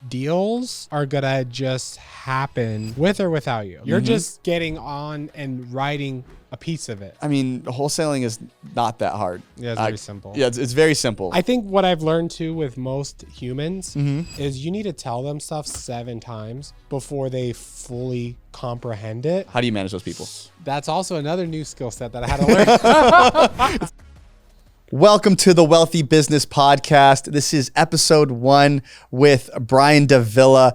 deals are gonna just happen with or without you. You're just getting on and writing a piece of it. I mean, wholesaling is not that hard. Yeah, it's very simple. Yeah, it's very simple. I think what I've learned too with most humans is you need to tell them stuff 7 times before they fully comprehend it. How do you manage those people? That's also another new skill set that I had to learn. Welcome to the Wealthy Business Podcast. This is episode 1 with Brian Davila.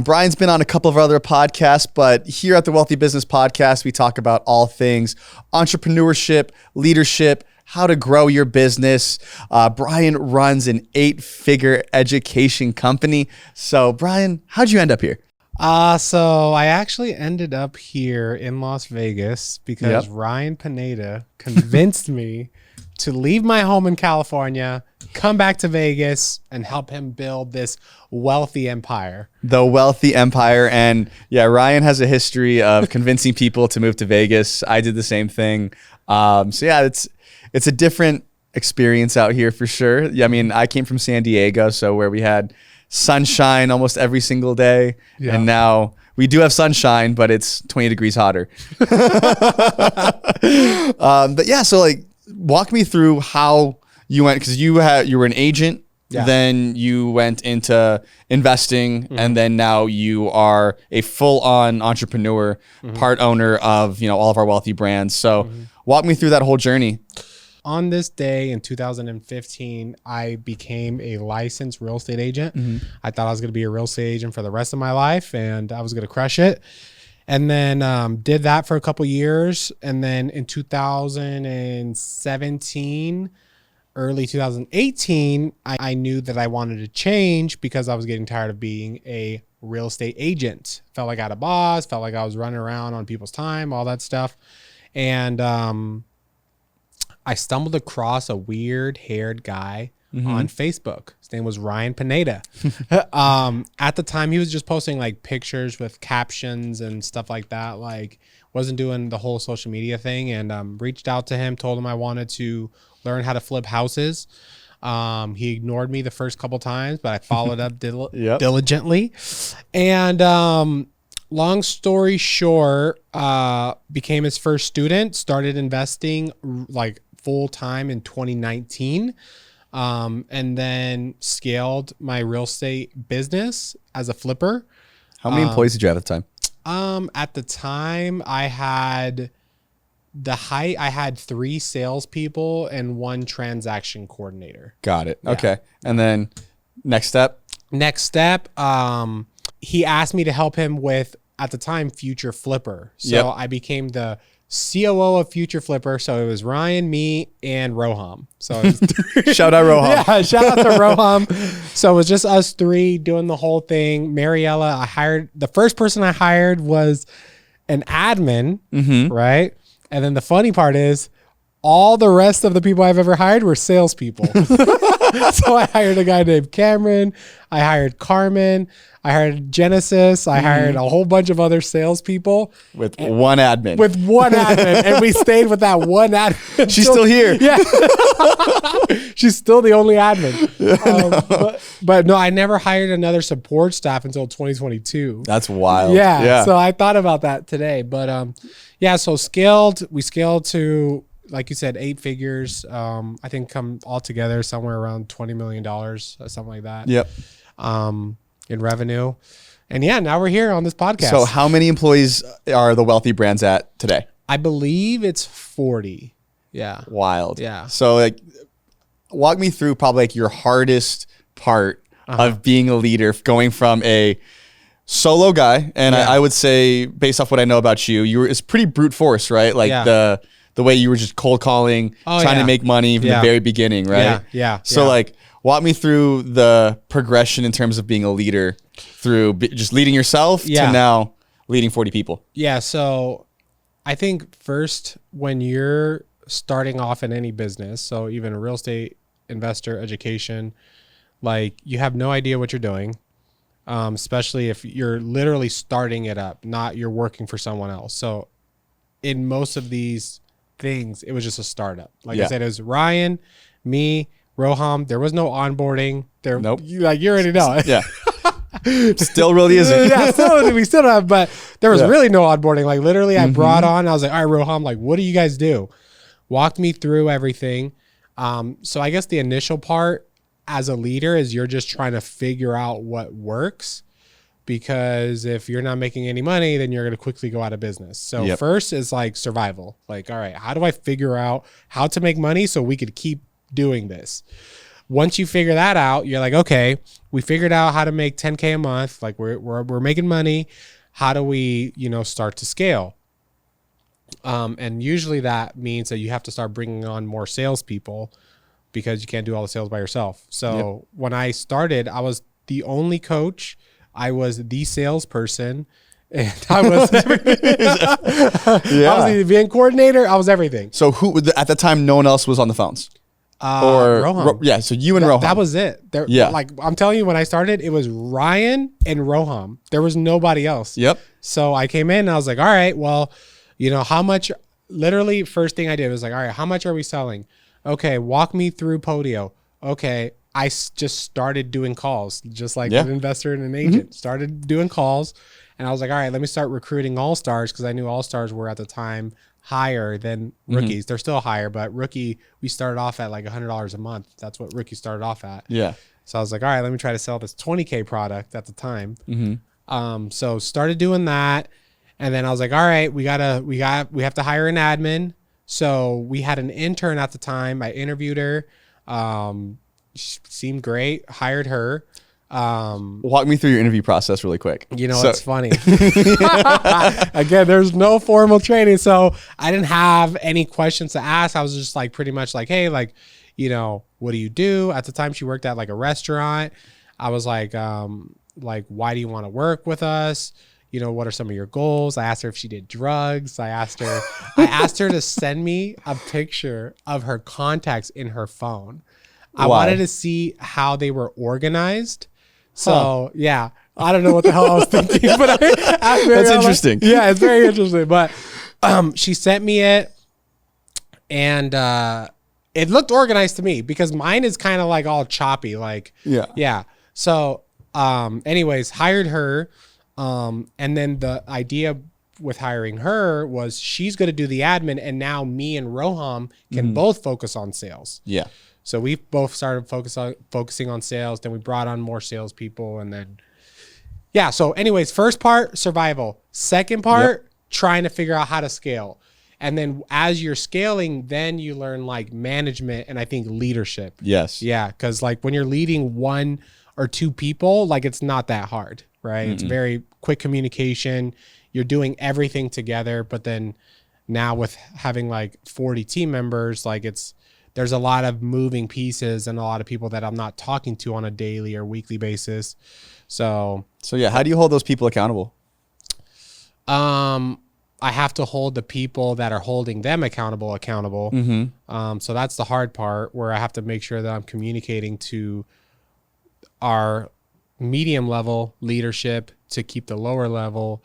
Brian's been on a couple of other podcasts, but here at the Wealthy Business Podcast, we talk about all things entrepreneurship, leadership, how to grow your business. Brian runs an 8-figure education company. So Brian, how'd you end up here? So I actually ended up here in Las Vegas because Ryan Pineda convinced me to leave my home in California, come back to Vegas, and help him build this wealthy empire. The wealthy empire. And yeah, Ryan has a history of convincing people to move to Vegas. I did the same thing. So yeah, it's a different experience out here for sure. Yeah, I mean, I came from San Diego, so where we had sunshine almost every single day. Yeah. And now we do have sunshine, but it's 20 degrees hotter. But yeah, so like, walk me through how you went, because you were an agent, then you went into investing, and then now you are a full-on entrepreneur, part owner of all of our wealthy brands. So walk me through that whole journey. On this day in 2015, I became a licensed real estate agent. I thought I was going to be a real estate agent for the rest of my life, and I was going to crush it. And then did that for a couple years. And then in 2017, early 2018, I knew that I wanted to change because I was getting tired of being a real estate agent. Felt like I had a boss, felt like I was running around on people's time, all that stuff. And I stumbled across a weird haired guy on Facebook. His name was Ryan Pineda. At the time, he was just posting like pictures with captions and stuff like that. Like, wasn't doing the whole social media thing. And reached out to him, told him I wanted to learn how to flip houses. He ignored me the first couple times, but I followed up diligently. And long story short, became his first student. Started investing like full time in 2019. And then scaled my real estate business as a flipper. How many employees did you have at the time? At the time I had I had 3 salespeople and 1 transaction coordinator. Got it. Yeah. Okay. And then next step, he asked me to help him with, at the time, Future Flipper. So I became the COO of Future Flipper. So it was Ryan, me, and Roham. So shout out Roham. Yeah, shout out to Roham. So it was just us 3 doing the whole thing. Mariella, the first person I hired was an admin, right? And then the funny part is all the rest of the people I've ever hired were salespeople. So I hired a guy named Cameron. I hired Carmen. I hired Genesis. I hired a whole bunch of other salespeople. With one admin. And we stayed with that one admin. She's still here. Yeah. She's still the only admin. But no, I never hired another support staff until 2022. That's wild. Yeah. So I thought about that today. But so we scaled to, like you said, 8 figures. I think come all together somewhere around $20 million, something like that. Yep. In revenue. And yeah, now we're here on this podcast. So how many employees are the Wealthy Brands at today? I believe it's 40. Yeah. Wild. Yeah. So like, walk me through probably like your hardest part of being a leader, going from a solo guy. And I would say, based off what I know about you, it's pretty brute force, right? Like the way you were just cold calling, trying to make money from the very beginning, right? Yeah. So like, walk me through the progression in terms of being a leader through just leading yourself to now leading 40 people. Yeah. So I think first, when you're starting off in any business, so even a real estate investor, education, like you have no idea what you're doing. Especially if you're literally starting it up, not you're working for someone else. So in most of these things, it was just a startup. Like I said, it was Ryan, me, Roham. There was no onboarding. Nope. You already know. Yeah. Still really isn't. Yeah, we still don't have, but there was really no onboarding. Like literally I brought on, I was like, all right, Roham, like, what do you guys do? Walked me through everything. So I guess the initial part as a leader is you're just trying to figure out what works, because if you're not making any money, then you're going to quickly go out of business. So first is like survival. Like, all right, how do I figure out how to make money so we could keep doing this? Once you figure that out, you're like, okay, we figured out how to make 10K a month. Like we're making money. How do we, start to scale? And usually that means that you have to start bringing on more salespeople, because you can't do all the sales by yourself. So when I started, I was the only coach. I was the salesperson, and I was everything. I was the event coordinator. I was everything. So who at the time? No one else was on the phones. Roham. So you and Roham. That was it. Like I'm telling you, when I started, it was Ryan and Roham. There was nobody else. Yep. So I came in and I was like, all right, well, how much? Literally, first thing I did was like, all right, how much are we selling? Okay, walk me through Podio. Okay. I just started doing calls, just like an investor and an agent. Started doing calls, and I was like, all right, let me start recruiting all-stars, because I knew all-stars were at the time higher than rookies. They're still higher, but rookie, we started off at like $100 a month. That's what rookie started off at. Yeah. So I was like, all right, let me try to sell this 20K product at the time. So started doing that, and then I was like, all right, we have to hire an admin. So we had an intern at the time. I interviewed her. She seemed great. Hired her. Walk me through your interview process really quick. It's funny. Again, there's no formal training, so I didn't have any questions to ask. I was just like pretty much like, hey, like, what do you do? At the time, she worked at like a restaurant. I was like, why do you want to work with us? What are some of your goals? I asked her if she did drugs. I asked her to send me a picture of her contacts in her phone. I wanted to see how they were organized. So yeah, I don't know what the hell I was thinking, but that's interesting. Yeah, it's very interesting. But she sent me it, and it looked organized to me, because mine is kind of like all choppy. Like yeah. So anyways, hired her, and then the idea with hiring her was she's going to do the admin, and now me and Roham can both focus on sales. Yeah. So we both started focusing on sales. Then we brought on more salespeople, and then, So anyways, first part, survival. Second part, trying to figure out how to scale. And then as you're scaling, then you learn like management and I think leadership. Yes. Yeah. Because like when you're leading one or two people, like it's not that hard, right? It's very quick communication. You're doing everything together. But then now with having like 40 team members, like there's a lot of moving pieces and a lot of people that I'm not talking to on a daily or weekly basis. So yeah, how do you hold those people accountable? I have to hold the people that are holding them accountable. So that's the hard part, where I have to make sure that I'm communicating to our medium level leadership to keep the lower level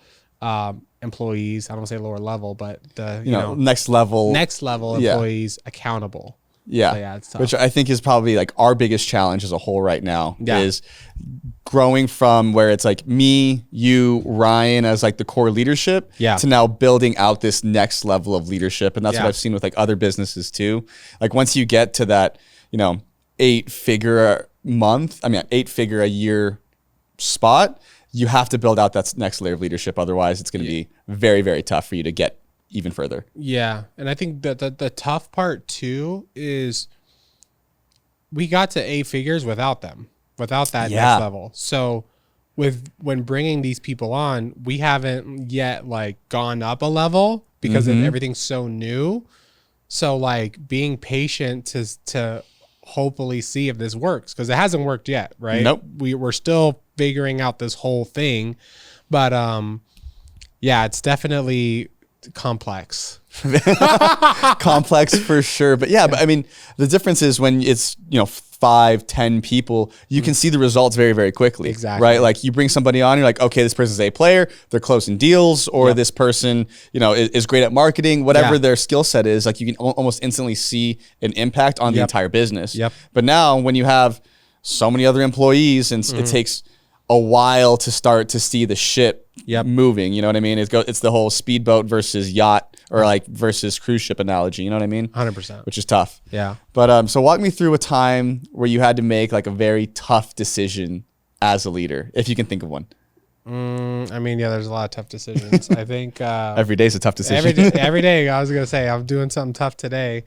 employees. I don't want to say lower level, but the next level employees accountable. Yeah, which I think is probably like our biggest challenge as a whole right now is growing from where it's like me, you, Ryan as like the core leadership to now building out this next level of leadership. And that's what I've seen with like other businesses too. Like once you get to that, 8-figure a year spot, you have to build out that next layer of leadership. Otherwise it's going to be very, very tough for you to get even further. Yeah. And I think that the tough part too is we got to 8 figures without that next level. So when bringing these people on, we haven't yet like gone up a level because everything's so new. So like being patient to hopefully see if this works, because it hasn't worked yet, right? Nope. We're still figuring out this whole thing, but it's definitely complex. Complex for sure. But but I mean, the difference is when it's, 5-10 people, you can see the results very, very quickly. Exactly. Right? Like you bring somebody on, you're like, okay, this person's a player, they're closing deals, or this person, is great at marketing, whatever their skill set is, like you can almost instantly see an impact on the entire business. But now when you have so many other employees and it takes a while to start to see the ship Yep. moving. You know what I mean? It's the whole speedboat versus yacht or like versus cruise ship analogy. You know what I mean? 100%. Which is tough. Yeah. But so walk me through a time where you had to make like a very tough decision as a leader, if you can think of one. I mean, yeah, there's a lot of tough decisions. I think Every day's a tough decision. every day, I was going to say, I'm doing something tough today.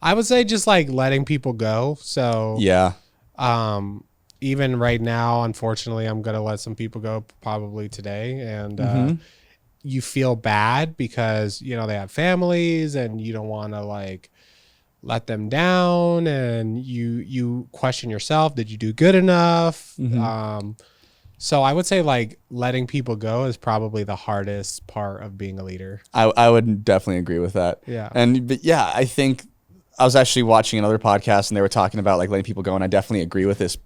I would say just like letting people go. So Yeah. even right now, unfortunately, I'm going to let some people go probably today. And you feel bad because, you know, they have families and you don't want to like let them down, and you question yourself. Did you do good enough? So I would say like letting people go is probably the hardest part of being a leader. I would definitely agree with that. Yeah. But yeah, I think I was actually watching another podcast and they were talking about like letting people go. And I definitely agree with this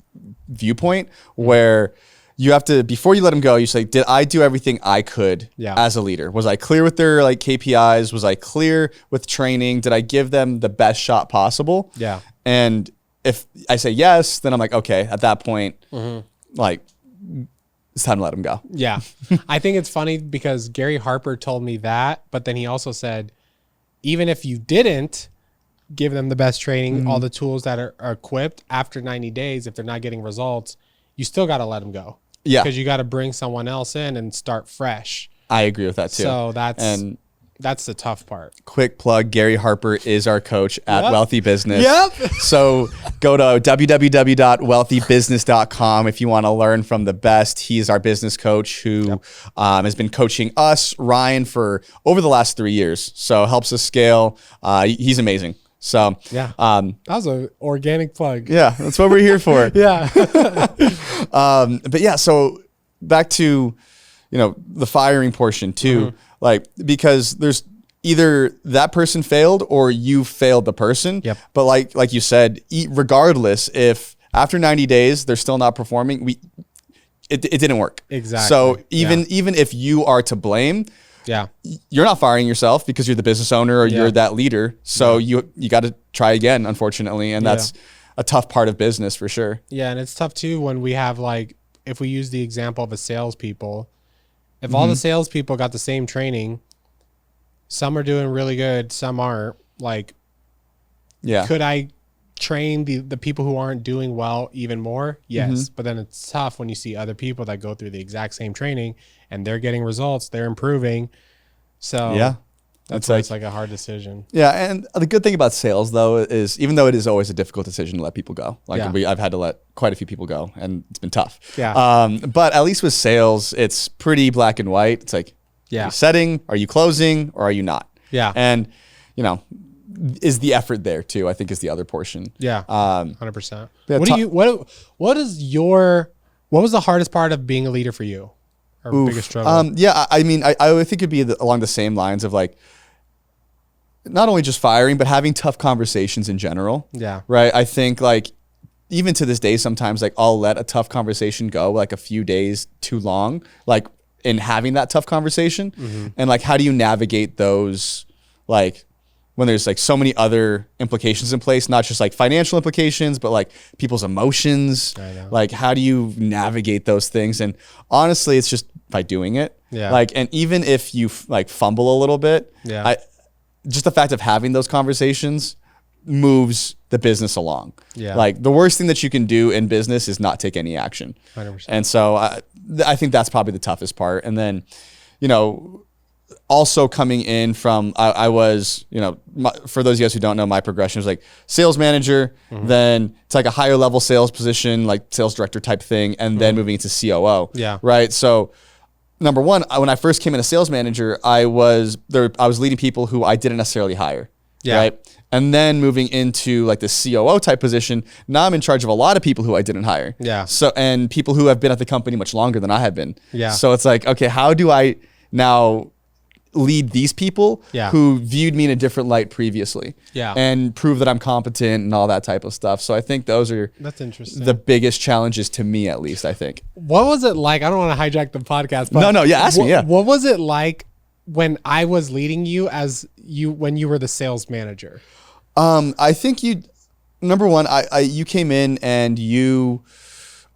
viewpoint where you have to, before you let them go, you say, did I do everything I could as a leader? Was I clear with their like KPIs? Was I clear with training? Did I give them the best shot possible? Yeah. And if I say yes, then I'm like, okay, at that point, like it's time to let them go. Yeah. I think it's funny because Gary Harper told me that, but then he also said, even if you didn't give them the best training, all the tools that are equipped after 90 days, if they're not getting results, you still got to let them go. Yeah. Because you got to bring someone else in and start fresh. I agree with that too. So that's the tough part. Quick plug, Gary Harper is our coach at Wealthy Business. Yep. So go to www.wealthybusiness.com if you want to learn from the best. He's our business coach who has been coaching us, Ryan, for over the last 3 years. So helps us scale. He's amazing. So yeah, that was an organic plug. Yeah, that's what we're here for. Yeah. But yeah, so back to, you know, the firing portion too. Like, because there's either that person failed or you failed the person. Yep. But like you said, regardless, if after 90 days they're still not performing, it didn't work. Exactly. So even if you are to blame, you're not firing yourself because you're the business owner or you're that leader. So you got to try again, unfortunately, and that's a tough part of business for sure. Yeah, and it's tough too when we have like, if we use the example of a salespeople. If all the salespeople got the same training, some are doing really good, some aren't. Like, could I train the people who aren't doing well even more? Yes. But then it's tough when you see other people that go through the exact same training and they're getting results, they're improving. So that's why it's like a hard decision. Yeah, and the good thing about sales though is even though it is always a difficult decision to let people go, like I've had to let quite a few people go and it's been tough. Yeah. But at least with sales, it's pretty black and white. It's like, are you setting, are you closing, or are you not? Yeah. And you know, is the effort there too? I think is the other portion. Yeah. 100%. Yeah, what was the hardest part of being a leader for you? Or biggest struggle? I mean, I would think it'd be along the same lines of like, not only just firing, but having tough conversations in general. Yeah. Right. I think like, even to this day, sometimes like I'll let a tough conversation go like a few days too long, like in having that tough conversation. And like, how do you navigate those, like when there's like so many other implications in place, not just like financial implications, but like people's emotions. Like, how do you navigate those things? And honestly, it's just by doing it. Yeah. Like, and even if you like fumble a little bit, just the fact of having those conversations moves the business along. Yeah. Like the worst thing that you can do in business is not take any action. 100%. And so I think that's probably the toughest part. And then, you know, also coming in from, I was, you know, for those of you guys who don't know, my progression was like sales manager, then it's like a higher level sales position, like sales director type thing, and then moving into COO. Yeah. Right. So number one, when I first came in as sales manager, I was leading people who I didn't necessarily hire. Yeah. Right. And then moving into like the COO type position, now I'm in charge of a lot of people who I didn't hire. Yeah. So, and people who have been at the company much longer than I have been. Yeah. So it's like, okay, how do I now lead these people who viewed me in a different light previously and prove that I'm competent and all that type of stuff. So I think those are that's interesting. The biggest challenges to me, at least, I think. What was it like? I don't want to hijack the podcast, but ask me. What was it like when I was leading you when you were the sales manager? I think number one, you came in and you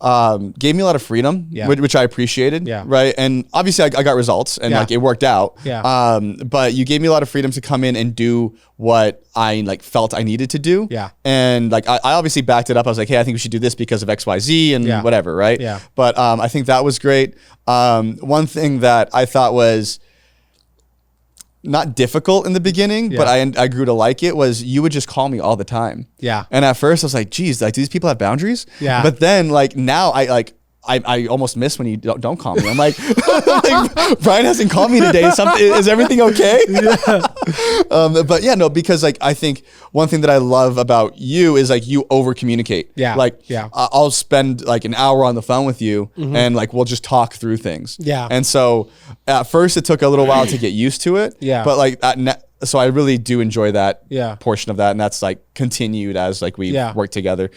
gave me a lot of freedom, which I appreciated. Yeah. Right. And obviously I got results and like it worked out. Yeah. But you gave me a lot of freedom to come in and do what I like felt I needed to do. Yeah. And like, I obviously backed it up. I was like, hey, I think we should do this because of X, Y, Z and whatever. Right. Yeah. But I think that was great. One thing that I thought was not difficult in the beginning, but I grew to like it, was you would just call me all the time. Yeah. And at first I was like, geez, like, do these people have boundaries? Yeah. But then like now I almost miss when you don't call me. I'm like, Brian hasn't called me today. Is everything okay? But yeah, no, because like, I think one thing that I love about you is like you over communicate. Yeah. Like I'll spend like an hour on the phone with you and like, we'll just talk through things. Yeah. And so at first it took a little while to get used to it. Yeah. But like, so I really do enjoy that portion of that. And that's like continued as like we work together.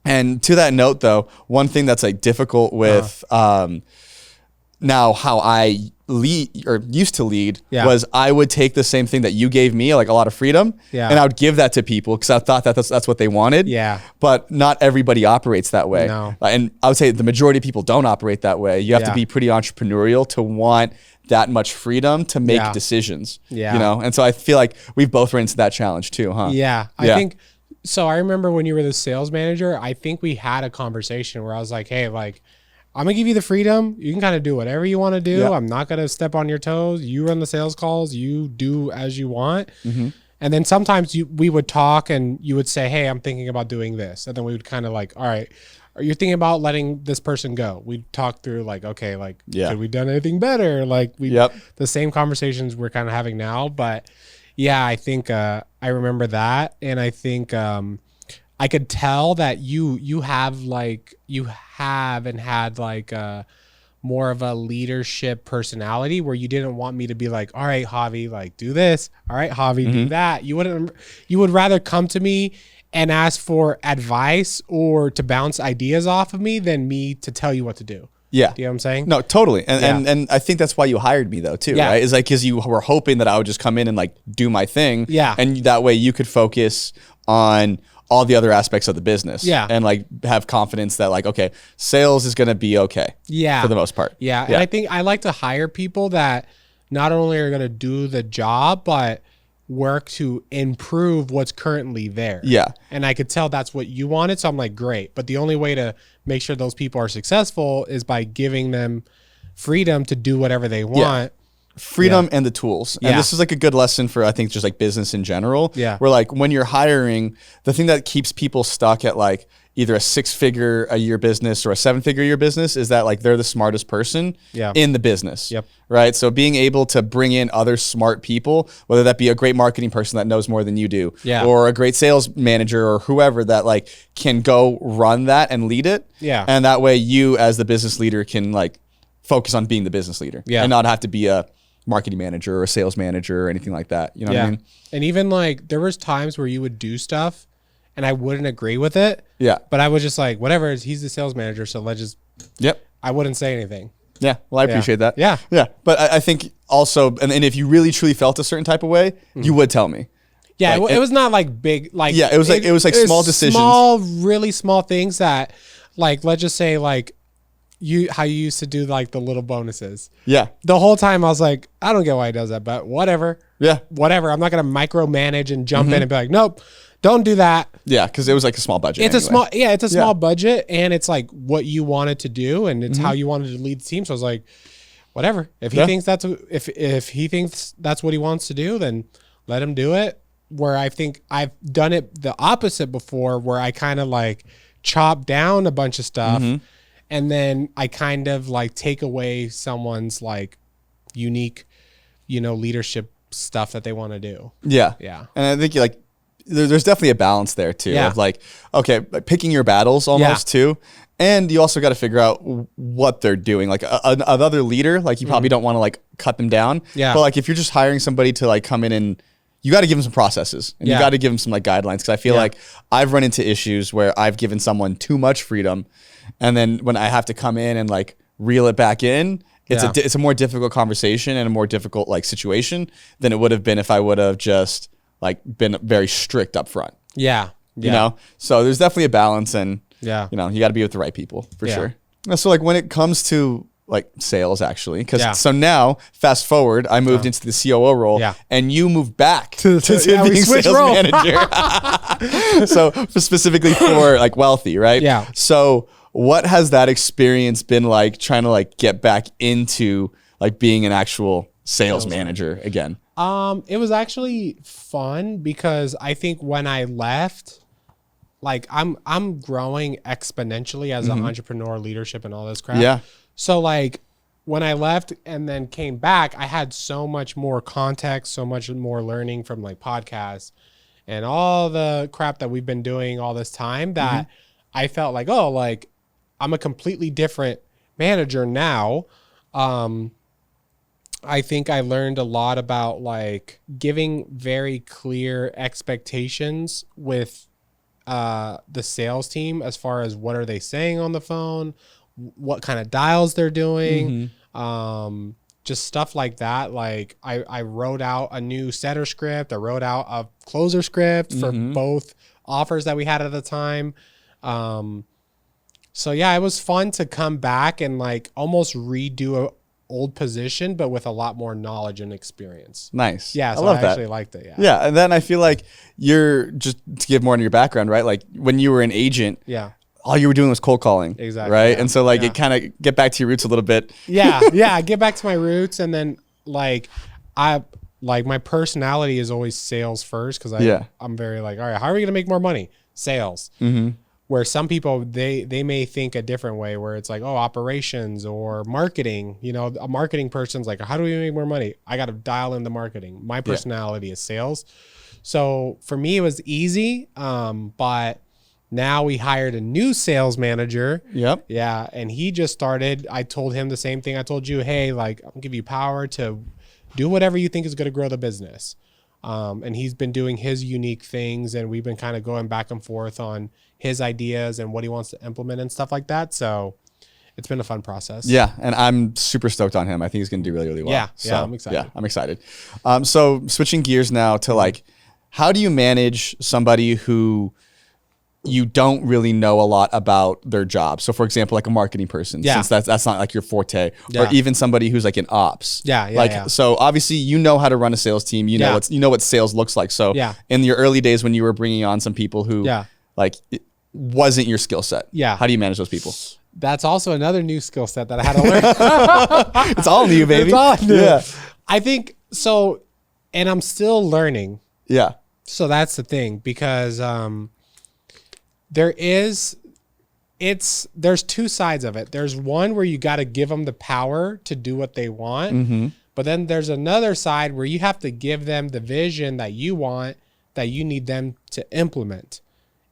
And to that note, though, one thing that's like difficult with now how I lead or used to lead was I would take the same thing that you gave me, like a lot of freedom, and I would give that to people because I thought that that's what they wanted. Yeah. But not everybody operates that way. No. And I would say the majority of people don't operate that way. You have to be pretty entrepreneurial to want that much freedom to make decisions. Yeah. You know? And so I feel like we've both run into that challenge too, huh? Yeah. I think so. I remember when you were the sales manager, I think we had a conversation where I was like, hey, like, I'm gonna give you the freedom. You can kind of do whatever you want to do. I'm not gonna step on your toes. You run the sales calls. You do as you want. And then sometimes we would talk and you would say, hey, I'm thinking about doing this. And then we would kind of like, all right, are you thinking about letting this person go? We'd talk through like, okay, like, could we done anything better? Like the same conversations we're kind of having now. But yeah, I think I remember that. And I think I could tell that you have and had like more of a leadership personality where you didn't want me to be like, all right, Javi, like do this. All right, Javi, do that. You would rather come to me and ask for advice or to bounce ideas off of me than me to tell you what to do. Yeah. Do you know what I'm saying? No, totally. And I think that's why you hired me though too, right? It's like, cause you were hoping that I would just come in and like do my thing. Yeah. And that way you could focus on all the other aspects of the business. Yeah. And like have confidence that like, okay, sales is going to be okay. Yeah. For the most part. Yeah. And I think I like to hire people that not only are going to do the job, but work to improve what's currently there. Yeah. And I could tell that's what you wanted. So I'm like, great. But the only way to make sure those people are successful is by giving them freedom to do whatever they want. Freedom and the tools. And this is like a good lesson for, I think, just like business in general. Yeah. Where like when you're hiring, the thing that keeps people stuck at like either a 6-figure a year business or a 7-figure a year business is that like they're the smartest person in the business. Yep. Right. So being able to bring in other smart people, whether that be a great marketing person that knows more than you do, or a great sales manager or whoever that like can go run that and lead it. Yeah. And that way you as the business leader can like focus on being the business leader and not have to be a marketing manager or a sales manager or anything like that. You know what I mean? And even like there was times where you would do stuff and I wouldn't agree with it. Yeah. But I was just like, whatever, he's the sales manager. So let's just, I wouldn't say anything. Yeah. Well, I appreciate that. Yeah. Yeah. But I think also, and if you really truly felt a certain type of way, you would tell me. Yeah. Like, it was not like big, like, it was like small decisions. Small, really small things that like, let's just say like, how you used to do like the little bonuses. Yeah. The whole time I was like, I don't get why he does that, but whatever. Yeah. Whatever. I'm not going to micromanage and jump in and be like, nope, don't do that. Yeah. Cause it was like a small budget. It's a small budget and it's like what you wanted to do and it's how you wanted to lead the team. So I was like, whatever. If he thinks if he thinks that's what he wants to do, then let him do it. Where I think I've done it the opposite before where I kind of like chop down a bunch of stuff. And then I kind of like take away someone's like unique, leadership stuff that they want to do. Yeah. Yeah. And I think like there's definitely a balance there too of like, okay, picking your battles almost too. And you also got to figure out what they're doing. Like another leader, like you probably don't want to like cut them down. Yeah. But like if you're just hiring somebody to like come in and you got to give them some processes and you got to give them some like guidelines. Cause I feel like I've run into issues where I've given someone too much freedom. And then when I have to come in and like reel it back in, it's a more difficult conversation and a more difficult like situation than it would have been if I would have just like been very strict up front. Yeah. You know? So there's definitely a balance and Yeah. you know, you got to be with the right people for Yeah. sure. So like when it comes to like sales actually, because Yeah. so now fast forward, I moved into the COO role Yeah. and you moved back to we being switched sales roles. manager. So specifically for like wealthy, right? Yeah. So what has that experience been like trying to like get back into like being an actual sales manager again? It was actually fun because I think when I left, like I'm growing exponentially as an entrepreneur, leadership, and all this crap. Yeah. So like when I left and then came back, I had so much more context, so much more learning from like podcasts and all the crap that we've been doing all this time that I felt like, oh, like I'm a completely different manager now. I think I learned a lot about like giving very clear expectations with the sales team as far as what are they saying on the phone, what kind of dials they're doing, just stuff like that. Like I wrote out a new setter script. I wrote out a closer script for both offers that we had at the time. So yeah, it was fun to come back and like almost redo a old position, but with a lot more knowledge and experience. Nice. Yeah, so I love that. actually liked it. Yeah. Yeah, and then I feel like you're just to give more into your background, right? Like when you were an agent, Yeah. all you were doing was cold calling. Exactly, Right. yeah, And so like yeah. it kind of get back to your roots a little bit. Yeah. Yeah. Get back to my roots. And then like my personality is always sales first. Cause I'm very like, all right, how are we going to make more money? Sales. Where some people, they may think a different way where it's like, oh, operations or marketing, you know, a marketing person's like, how do we make more money? I got to dial in the marketing. My personality is sales. So for me, it was easy. But now we hired a new sales manager. Yep. Yeah. And he just started. I told him the same thing I told you. Hey, like, I'll give you power to do whatever you think is going to grow the business. And he's been doing his unique things, and we've been kind of going back and forth on his ideas and what he wants to implement and stuff like that. So it's been a fun process. Yeah, and I'm super stoked on him. I think he's going to do really, really well. Yeah, So, yeah, I'm excited. Yeah, I'm excited. So switching gears now to like, how do you manage somebody who you don't really know a lot about their job? So for example, like a marketing person, since that's not like your forte, or even somebody who's like in ops. So obviously you know how to run a sales team. You know what sales looks like. So in your early days when you were bringing on some people who like it wasn't your skill set. Yeah. How do you manage those people? That's also another new skill set that I had to learn. It's all new, baby. It's all new. Yeah. I think so. And I'm still learning. Yeah. So that's the thing, because there's two sides of it. There's one where you got to give them the power to do what they want. But then there's another side where you have to give them the vision that you want, that you need them to implement.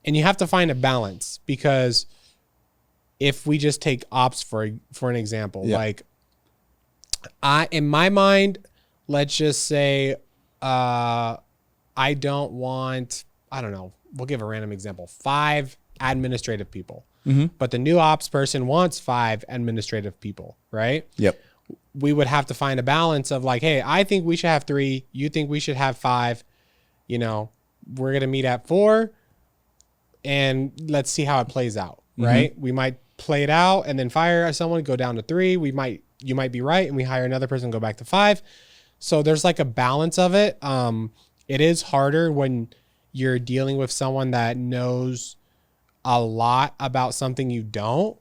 And you have to find a balance, because if we just take ops for an example, like in my mind, let's just say, I don't want, I don't know, we'll give a random example, 5 administrative people, but the new ops person wants 5 administrative people, right? Yep. We would have to find a balance of like, hey, I think we should have 3. You think we should have 5, you know, we're going to meet at 4 and let's see how it plays out. Right. We might play it out and then fire someone, go down to 3. You might be right. And we hire another person, go back to 5. So there's like a balance of it. It is harder when you're dealing with someone that knows a lot about something you don't.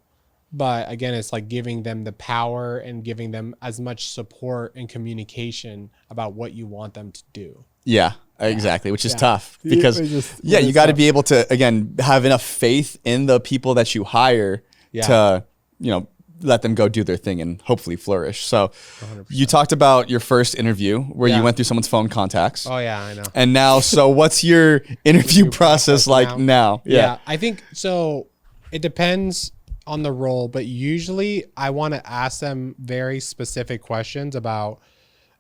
But again, it's like giving them the power and giving them as much support and communication about what you want them to do. Yeah, exactly. Which is tough, because you got to be able to, again, have enough faith in the people that you hire to, you know, let them go do their thing and hopefully flourish. So 100%. You talked about your first interview where you went through someone's phone contacts. Oh yeah, I know. And now, so what's your interview process like now? Yeah, I think so. It depends on the role, but usually I want to ask them very specific questions about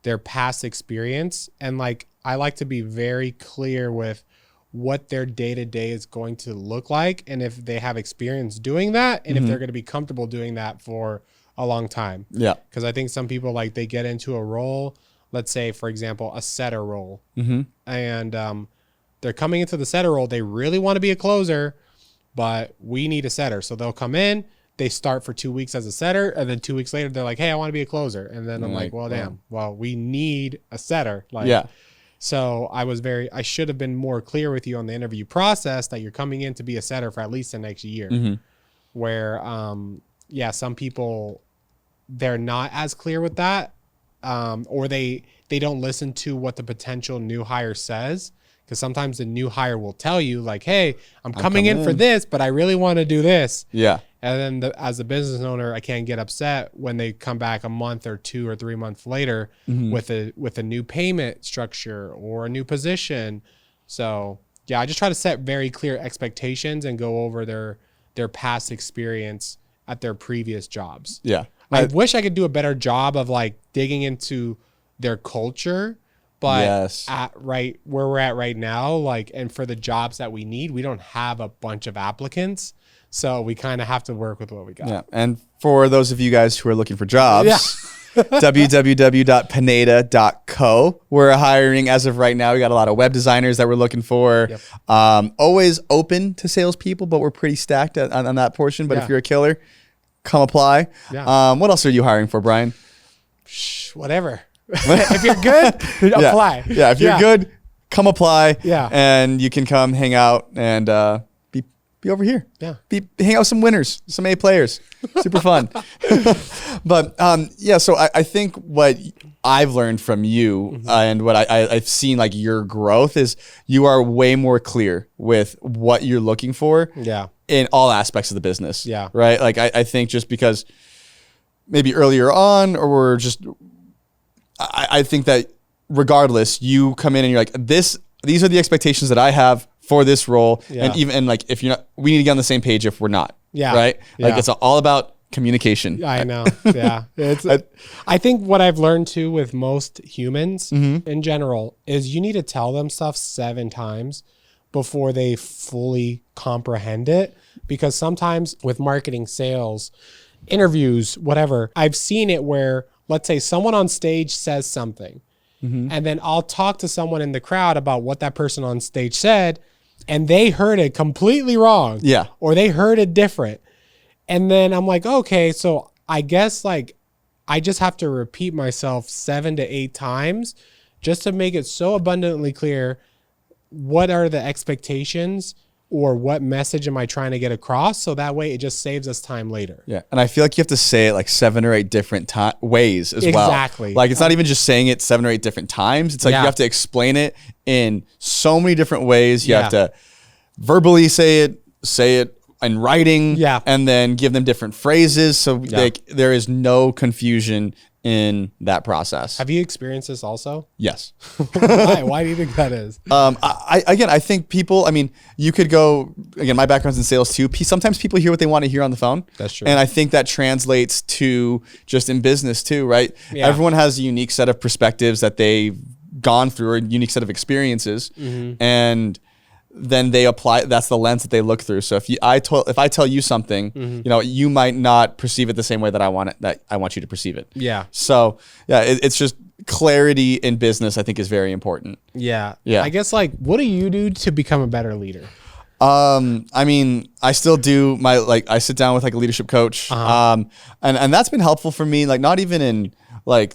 their past experience. And like, I like to be very clear with what their day-to-day is going to look like, and if they have experience doing that, and if they're going to be comfortable doing that for a long time. Yeah. Because I think some people, like, they get into a role, let's say, for example, a setter role, and they're coming into the setter role, they really want to be a closer, but we need a setter. So they'll come in, they start for 2 weeks as a setter, and then 2 weeks later they're like, hey, I want to be a closer. And then I'm like, well, damn, well, we need a setter. Like, yeah. So I should have been more clear with you on the interview process that you're coming in to be a setter for at least the next year. Mm-hmm. Where, some people, they're not as clear with that, or they don't listen to what the potential new hire says. Because sometimes the new hire will tell you like, hey, I'm coming in for this, but I really want to do this. Yeah. And then as a business owner, I can't get upset when they come back a month or 2 or 3 months later with a new payment structure or a new position. So yeah, I just try to set very clear expectations and go over their past experience at their previous jobs. Yeah. I wish I could do a better job of like digging into their culture. But where we're at right now, like, and for the jobs that we need, we don't have a bunch of applicants. So we kind of have to work with what we got. Yeah. And for those of you guys who are looking for jobs, www.pineda.co. We're hiring as of right now. We got a lot of web designers that we're looking for. Yep. Always open to salespeople, but we're pretty stacked on that portion. But if you're a killer, come apply. Yeah. What else are you hiring for, Brian? Whatever. If you're good, apply. Yeah, if you're good, come apply. Yeah. And you can come hang out and be over here. Yeah. Hang out with some winners, some A players. Super fun. But so I think what I've learned from you and what I've seen like your growth is you are way more clear with what you're looking for in all aspects of the business. Yeah. Right? Like I think just because maybe earlier on or I think that regardless, you come in and you're like, these are the expectations that I have for this role. Yeah. And like, if you're not, we need to get on the same page if we're not. Yeah. Right. Yeah. Like it's all about communication. I know. Yeah. I think what I've learned too with most humans in general is you need to tell them stuff 7 times before they fully comprehend it. Because sometimes with marketing, sales, interviews, whatever, I've seen it where, let's say someone on stage says something and then I'll talk to someone in the crowd about what that person on stage said and they heard it completely wrong. Yeah. Or they heard it different. And then I'm like, okay, so I guess like I just have to repeat myself 7 to 8 times just to make it so abundantly clear what are the expectations or what message am I trying to get across? So that way it just saves us time later. Yeah. And I feel like you have to say it like 7 or 8 different ways as well. Exactly. Like it's not even just saying it 7 or 8 different times. It's like you have to explain it in so many different ways. You have to verbally say it in writing, and then give them different phrases. So like there is no confusion in that process. Have you experienced this also? Yes. Why do you think that is? I think people, I mean, you could go, again, my background's in sales too. Sometimes people hear what they want to hear on the phone. That's true. And I think that translates to just in business too, right? Yeah. Everyone has a unique set of perspectives that they've gone through or a unique set of experiences. And then they apply, that's the lens that they look through. So if I tell you something, you know, you might not perceive it the same way that I want you to perceive it. Yeah. So yeah, it's just clarity in business, I think, is very important. Yeah. Yeah. I guess like, what do you do to become a better leader? I mean, I still do I sit down with like a leadership coach. And that's been helpful for me. Like not even in like,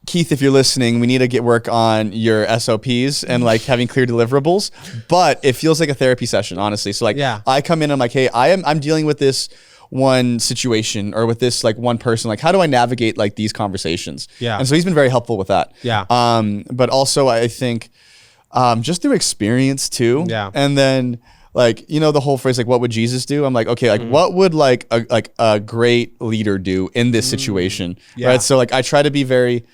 Keith, if you're listening, we need to get work on your SOPs and like having clear deliverables, but it feels like a therapy session, honestly. So like, I come in, I'm like, hey, I'm dealing with this one situation or with this like one person. Like, how do I navigate like these conversations? Yeah. And so he's been very helpful with that. Yeah. But also I think, just through experience too. Yeah. And then like, you know, the whole phrase, like, what would Jesus do? I'm like, okay, like what would like a great leader do in this situation? Yeah. Right. So like, I try to be very,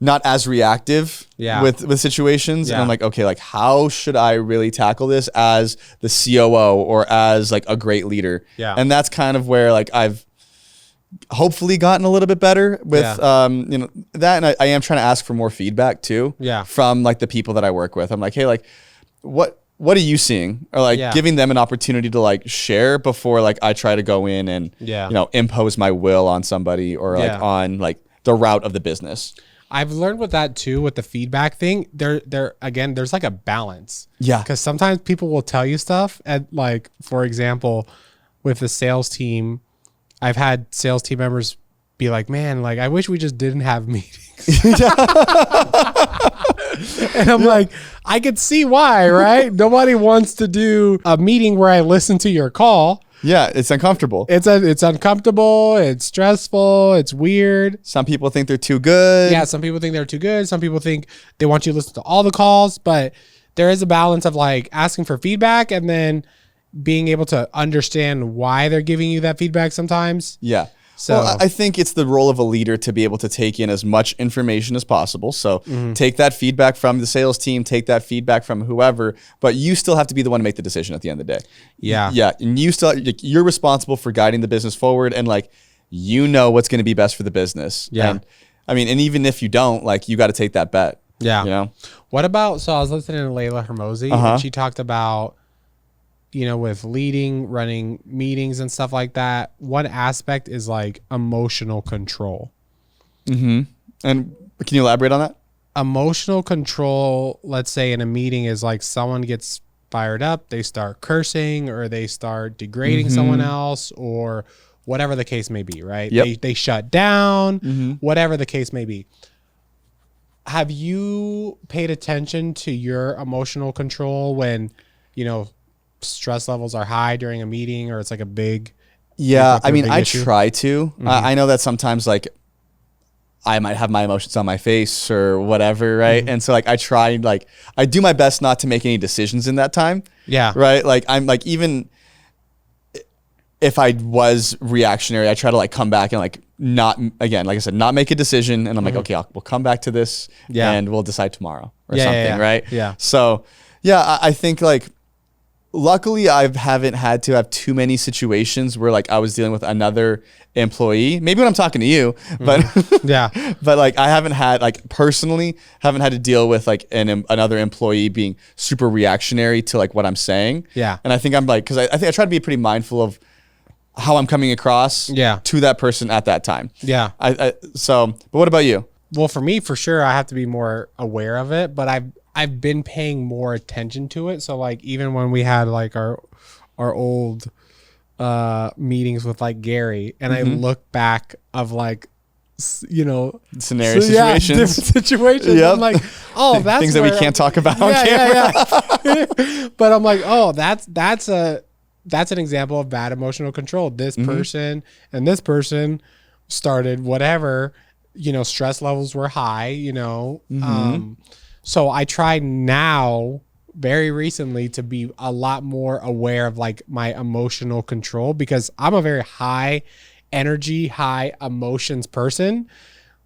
not as reactive with situations. And I'm like, okay, like how should I really tackle this as the COO or as like a great leader? Yeah. And that's kind of where like I've hopefully gotten a little bit better with, you know, that. And I am trying to ask for more feedback too. Yeah. From like the people that I work with. I'm like, hey, like what are you seeing? Or like giving them an opportunity to like share before like I try to go in and, you know, impose my will on somebody or like on like the route of the business. I've learned with that too, with the feedback thing. Again, there's like a balance. Yeah. Because sometimes people will tell you stuff, and like, for example, with the sales team, I've had sales team members be like, man, like, I wish we just didn't have meetings. And I'm like, I could see why, right? Nobody wants to do a meeting where I listen to your call. Yeah, it's uncomfortable. It's uncomfortable. It's stressful. It's weird. Some people think they're too good. Yeah, some people think they're too good. Some people think they want you to listen to all the calls, but there is a balance of like asking for feedback and then being able to understand why they're giving you that feedback sometimes. Yeah. So well, I think it's the role of a leader to be able to take in as much information as possible. So take that feedback from the sales team, take that feedback from whoever, but you still have to be the one to make the decision at the end of the day. Yeah. Yeah. And you're responsible for guiding the business forward, and like, you know what's going to be best for the business. Yeah. And I mean, and even if you don't, like, you got to take that bet. Yeah. You know? What about, so I was listening to Layla Hermosi and she talked about, you know, with leading, running meetings and stuff like that, one aspect is like emotional control. And can you elaborate on that? Emotional control, let's say in a meeting, is like someone gets fired up, they start cursing or they start degrading someone else or whatever the case may be, right? Yep. They shut down, whatever the case may be. Have you paid attention to your emotional control when, you know, stress levels are high during a meeting or it's like a big I mean, I issue? try to. I know that sometimes, like, I might have my emotions on my face or whatever, right? And so, like, I do my best not to make any decisions in that time. Yeah. Right? Like, I'm like, even if I was reactionary, I try to like come back and like not, again, like I said, not make a decision. And I'm like, okay, we'll come back to this and we'll decide tomorrow or something, right? Yeah. So, yeah, I think like, luckily, I haven't had to have too many situations where like I was dealing with another employee. Maybe when I'm talking to you, but Yeah. but like I haven't had, like, personally haven't had to deal with like another employee being super reactionary to like what I'm saying. Yeah. And I think I'm like, because I think I try to be pretty mindful of how I'm coming across to that person at that time. Yeah. So, but what about you? Well, for me, for sure, I have to be more aware of it, but I've been paying more attention to it. So like even when we had like our old meetings with like Gary, and I look back of like, you know, Scenario situations, different situations. Yep. I'm like, oh, that's things that we can't talk about on camera. Yeah. But I'm like, oh, that's an example of bad emotional control. This person and this person started whatever, you know, stress levels were high, you know. So I try now, very recently, to be a lot more aware of like my emotional control, because I'm a very high energy, high emotions person,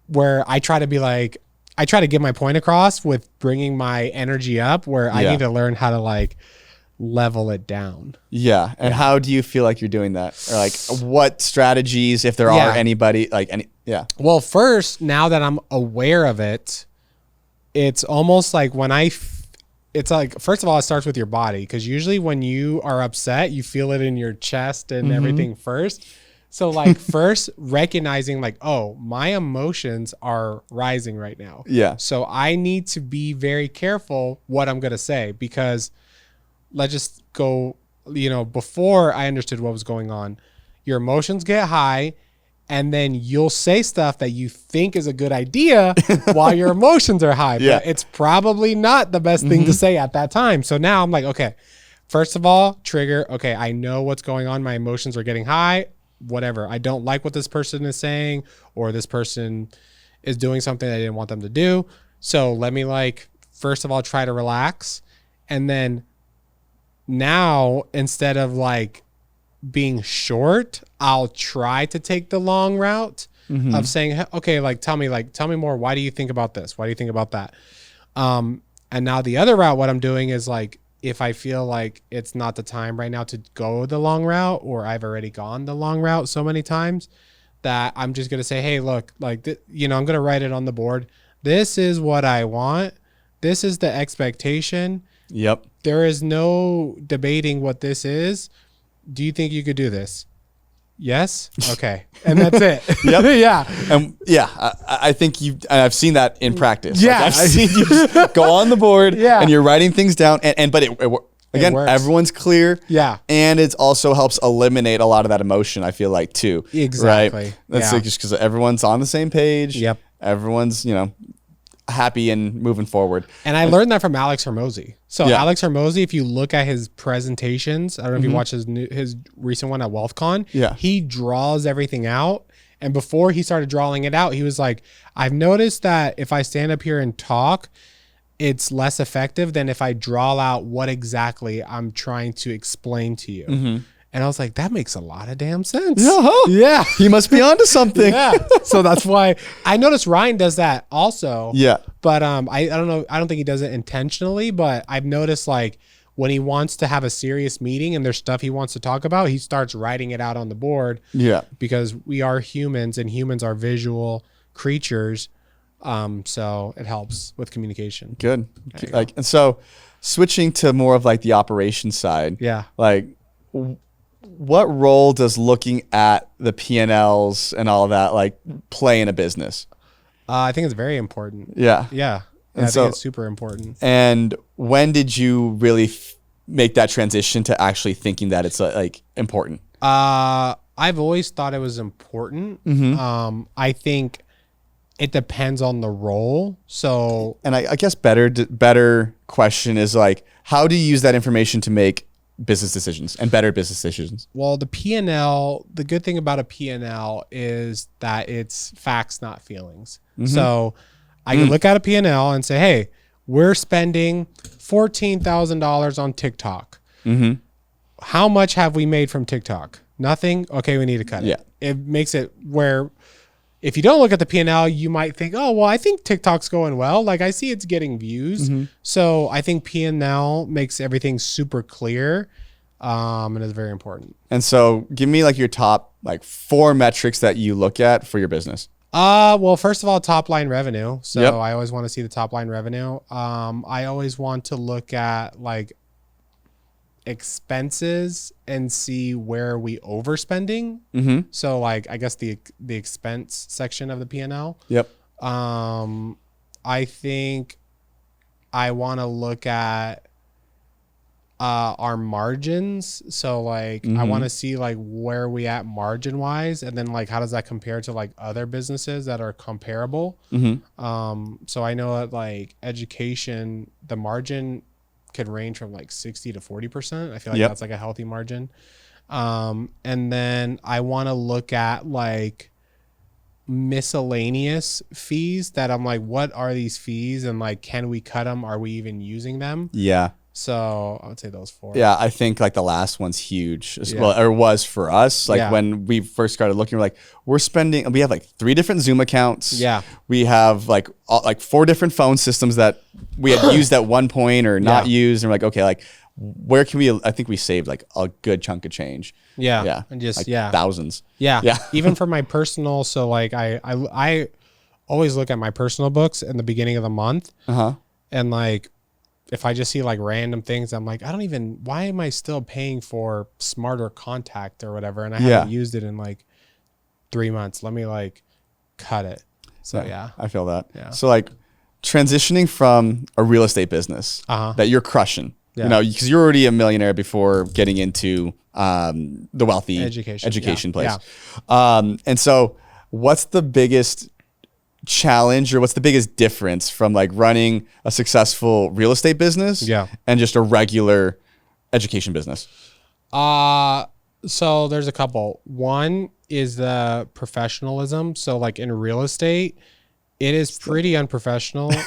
where I try to be like, I try to get my point across with bringing my energy up, where I need to learn how to like level it down. Yeah. And how do you feel like you're doing that? Or like what strategies, if there are anybody, like any, Well, first, now that I'm aware of it, it's almost like when it's like, first of all, it starts with your body, because usually when you are upset, you feel it in your chest and everything first. So like first recognizing like, oh, my emotions are rising right now. Yeah. So I need to be very careful what I'm going to say, because let's just go, you know, before I understood what was going on, your emotions get high, and then you'll say stuff that you think is a good idea while your emotions are high. Yeah. But it's probably not the best thing to say at that time. So now I'm like, okay, first of all, trigger. Okay, I know what's going on. My emotions are getting high. Whatever. I don't like what this person is saying, or this person is doing something I didn't want them to do. So let me like, first of all, try to relax. And then now, instead of like being short, I'll try to take the long route of saying, okay, like, tell me more. Why do you think about this? Why do you think about that? And now the other route, what I'm doing is like, if I feel like it's not the time right now to go the long route, or I've already gone the long route so many times, that I'm just going to say, hey, look, like, you know, I'm going to write it on the board. This is what I want. This is the expectation. Yep. There is no debating what this is. Do you think you could do this? Yes. Okay. And that's it. Yep. Yeah. And I think I've seen that in practice. Yeah. Like I've seen you just go on the board Yeah. and you're writing things down but again, works. everyone's clear. Yeah. And it also helps eliminate a lot of that emotion, I feel like, too. Exactly. Right? That's Yeah. like just because everyone's on the same page. Yep. Everyone's, happy and moving forward. And I learned that from Alex Hermosi. So Yeah. Alex Hermosi, if you look at his presentations, I don't know if you watch his recent one at WealthCon. Yeah. He draws everything out. And before he started drawing it out, he was like, I've noticed that if I stand up here and talk, it's less effective than if I draw out what exactly I'm trying to explain to you. And I was like, that makes a lot of damn sense. Yeah. He must be onto something. Yeah. So that's why I noticed Ryan does that also. Yeah. But I don't know. I don't think he does it intentionally, but I've noticed like when he wants to have a serious meeting and there's stuff he wants to talk about, he starts writing it out on the board. Yeah. Because we are humans and humans are visual creatures. So it helps with communication. Good. And so switching to more of like the operations side. Yeah. Like what role does looking at the P&Ls and all of that like play in a business? I think it's very important. Yeah. Yeah. And I so- think it's super important. And when did you really make that transition to actually thinking that it's like important? I've always thought it was important. I think it depends on the role. So, And I guess better question is like, how do you use that information to make business decisions and better business decisions? well, the P&L, the good thing about a P&L is that it's facts, not feelings. So I can look at a P&L and say, hey, we're spending $14,000 on TikTok. How much have we made from TikTok? Nothing. Okay, we need to cut it. Yeah. It makes it where if you don't look at the P&L, you might think, oh, well, I think TikTok's going well. Like I see it's getting views. So I think P&L makes everything super clear. And it's very important. And so give me like your top like 4 metrics that you look at for your business. Well, first of all, top line revenue. So Yep. I always want to see the top line revenue. I always want to look at like expenses and see where we overspending. So like, I guess the expense section of the P&L. Yep. I think I want to look at our margins. So like I want to see like where we at margin wise, and then like how does that compare to like other businesses that are comparable. So I know that like education, the margin could range from like 60 to 40%. I feel like that's like a healthy margin. And then I want to look at like miscellaneous fees that I'm like, what are these fees? And like, can we cut them? Are we even using them? Yeah. So I would say those 4. Yeah, I think like the last one's huge as well, or was for us. Like when we first started looking, we have like 3 different Zoom accounts. Yeah. We have like 4 different phone systems that we had used at one point or not used. And we're like, okay, like where can we, I think we saved like a good chunk of change. Yeah. Yeah. And just, like thousands. Yeah. Yeah. Even for my personal. So like I always look at my personal books in the beginning of the month. And like, if I just see like random things, I'm like, why am I still paying for Smarter Contact or whatever? And I haven't used it in like 3 months. Let me like cut it. So yeah. I feel that. Yeah. So like transitioning from a real estate business that you're crushing, you know, because you're already a millionaire before getting into the wealthy education place. And so what's the biggest challenge or what's the biggest difference from like running a successful real estate business and just a regular education business? So there's a couple. One is the professionalism. So like in real estate, it is pretty unprofessional. The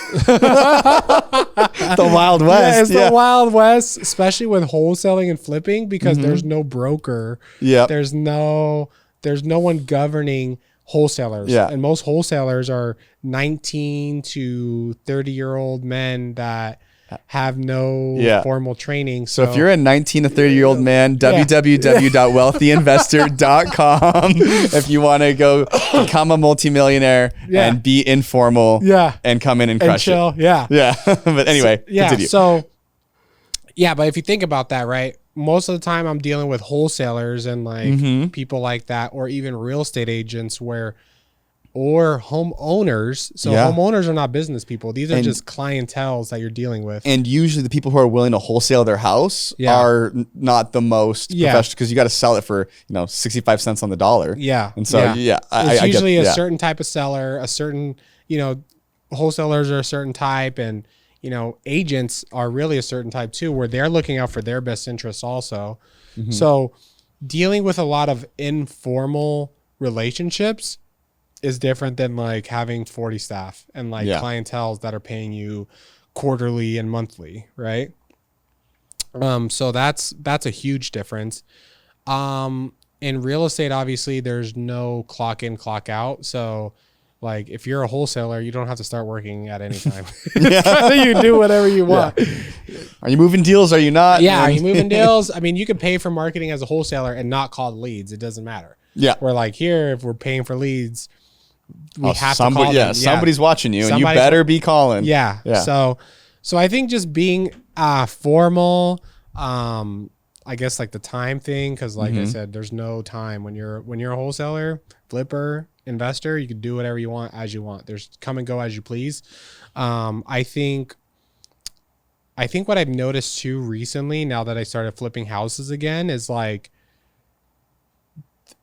Wild West. Yeah, it's the Wild West, especially with wholesaling and flipping, because there's no broker. There's no one governing wholesalers. And most wholesalers are 19 to 30-year-old men that have no formal training. So if you're a 19 to 30-year-old man, www.wealthyinvestor.com if you want to go become a multimillionaire and be informal and come in and crush it. Yeah. But anyway, continue. So, but if you think about that, right? most of the time I'm dealing with wholesalers and like Mm-hmm. people like that, or even real estate agents or homeowners. So Yeah. homeowners are not business people. These are And- just clienteles that you're dealing with. And usually the people who are willing to wholesale their house Yeah. are not the most Yeah. professional, because you got to sell it for 65 cents on the dollar. Yeah. And so It's I usually get, a certain type of seller, a certain, wholesalers are a certain type, and agents are really a certain type too, where they're looking out for their best interests also. Mm-hmm. So dealing with a lot of informal relationships is different than like having 40 staff and like clienteles that are paying you quarterly and monthly, right? So that's a huge difference. In real estate, obviously there's no clock in, clock out. So like if you're a wholesaler, you don't have to start working at any time. You do whatever you want. Yeah. Are you moving deals? Are you not? Yeah. Are you moving deals? I mean, you could pay for marketing as a wholesaler and not call the leads. It doesn't matter. Yeah. We're like here, if we're paying for leads, we have to call them. Yeah, somebody's watching you, and you better be calling. Yeah. So I think just being formal, I guess like the time thing, because like I said, there's no time when you're a wholesaler, flipper, investor. You can do whatever you want as you want. There's come and go as you please. I think what I've noticed too recently, now that I started flipping houses again, is like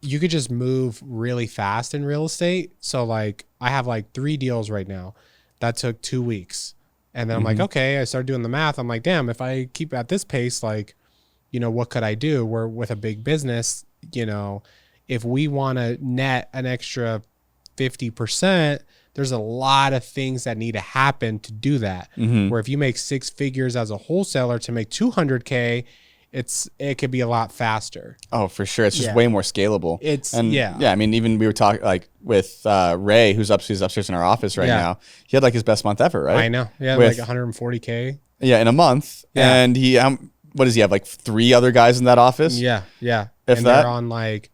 you could just move really fast in real estate. So like I have like 3 deals right now that took 2 weeks. And then I'm like, okay, I started doing the math. I'm like, damn, if I keep at this pace, like, what could I do? We're with a big business, if we want to net an extra 50%, there's a lot of things that need to happen to do that. Where if you make 6 figures as a wholesaler to make 200K, it could be a lot faster. Oh, for sure. It's just way more scalable. Yeah. I mean, even we were talking like with Ray, who's upstairs in our office right now. He had like his best month ever, right? I know. Yeah, like 140K. Yeah, in a month. Yeah. And he, what does he have? Like 3 other guys in that office? Yeah. If and that? they're on like.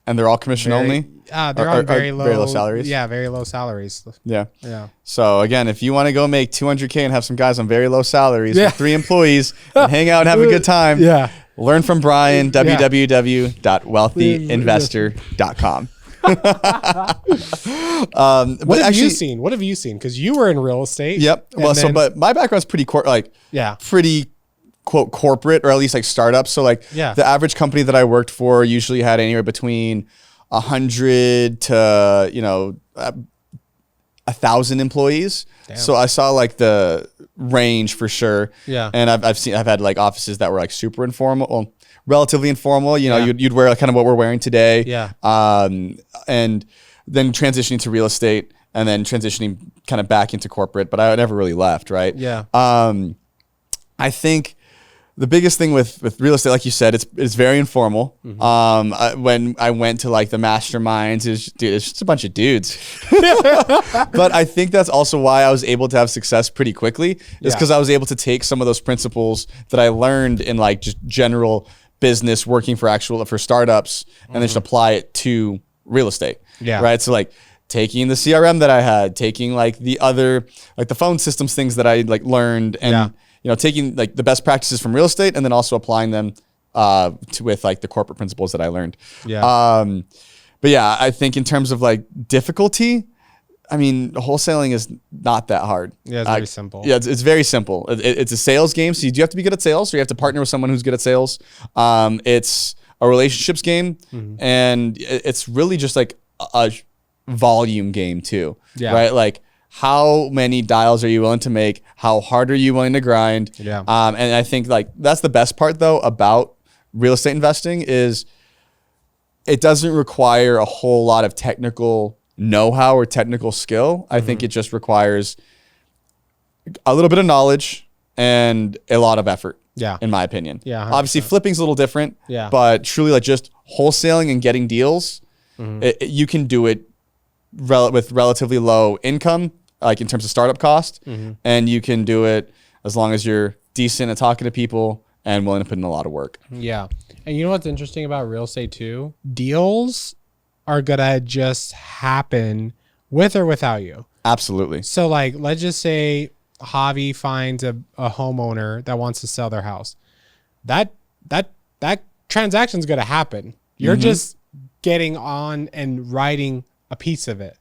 And they're all commission only? They're on very low salaries? Yeah, very low salaries. Yeah. Yeah. So again, if you want to go make 200K and have some guys on very low salaries with 3 employees and hang out and have a good time, learn from Brian, www.wealthyinvestor.com. What have you seen? What have you seen? Because you were in real estate. Yep. Well, but my background's pretty pretty quote corporate, or at least like startups. So like the average company that I worked for usually had anywhere between 100 to 1,000 employees. Damn. So I saw like the range for sure. Yeah. And I've had like offices that were like super informal, well, relatively informal. You'd wear like kind of what we're wearing today. Yeah. And then transitioning to real estate, and then transitioning kind of back into corporate, but I never really left. Right. Yeah. I think the biggest thing with real estate, like you said, it's very informal. When I went to like the masterminds, it's just a bunch of dudes. But I think that's also why I was able to have success pretty quickly, is because I was able to take some of those principles that I learned in like just general business, working for startups, and then just apply it to real estate. Yeah. Right. So like taking the CRM that I had, taking like the other, like the phone systems things that I like learned, and taking like the best practices from real estate and then also applying them with like the corporate principles that I learned. Yeah. But yeah, I think in terms of like difficulty, I mean, wholesaling is not that hard. Yeah, it's very simple. Yeah, it's very simple. It's a sales game. So you do have to be good at sales, or you have to partner with someone who's good at sales. It's a relationships game, and it's really just like a volume game too. Yeah. Right? Like, how many dials are you willing to make? How hard are you willing to grind? Yeah. And I think like that's the best part though about real estate investing, is it doesn't require a whole lot of technical know-how or technical skill. I think it just requires a little bit of knowledge and a lot of effort. Yeah. In my opinion. Yeah. 100%. Obviously flipping's a little different. Yeah. But truly like just wholesaling and getting deals, you can do it with relatively low income, like in terms of startup cost, and you can do it as long as you're decent at talking to people and willing to put in a lot of work. Yeah. And you know what's interesting about real estate too? Deals are gonna just happen with or without you. Absolutely. So like, let's just say Javi finds a homeowner that wants to sell their house. That that transaction's going to happen. You're just getting on and writing a piece of it.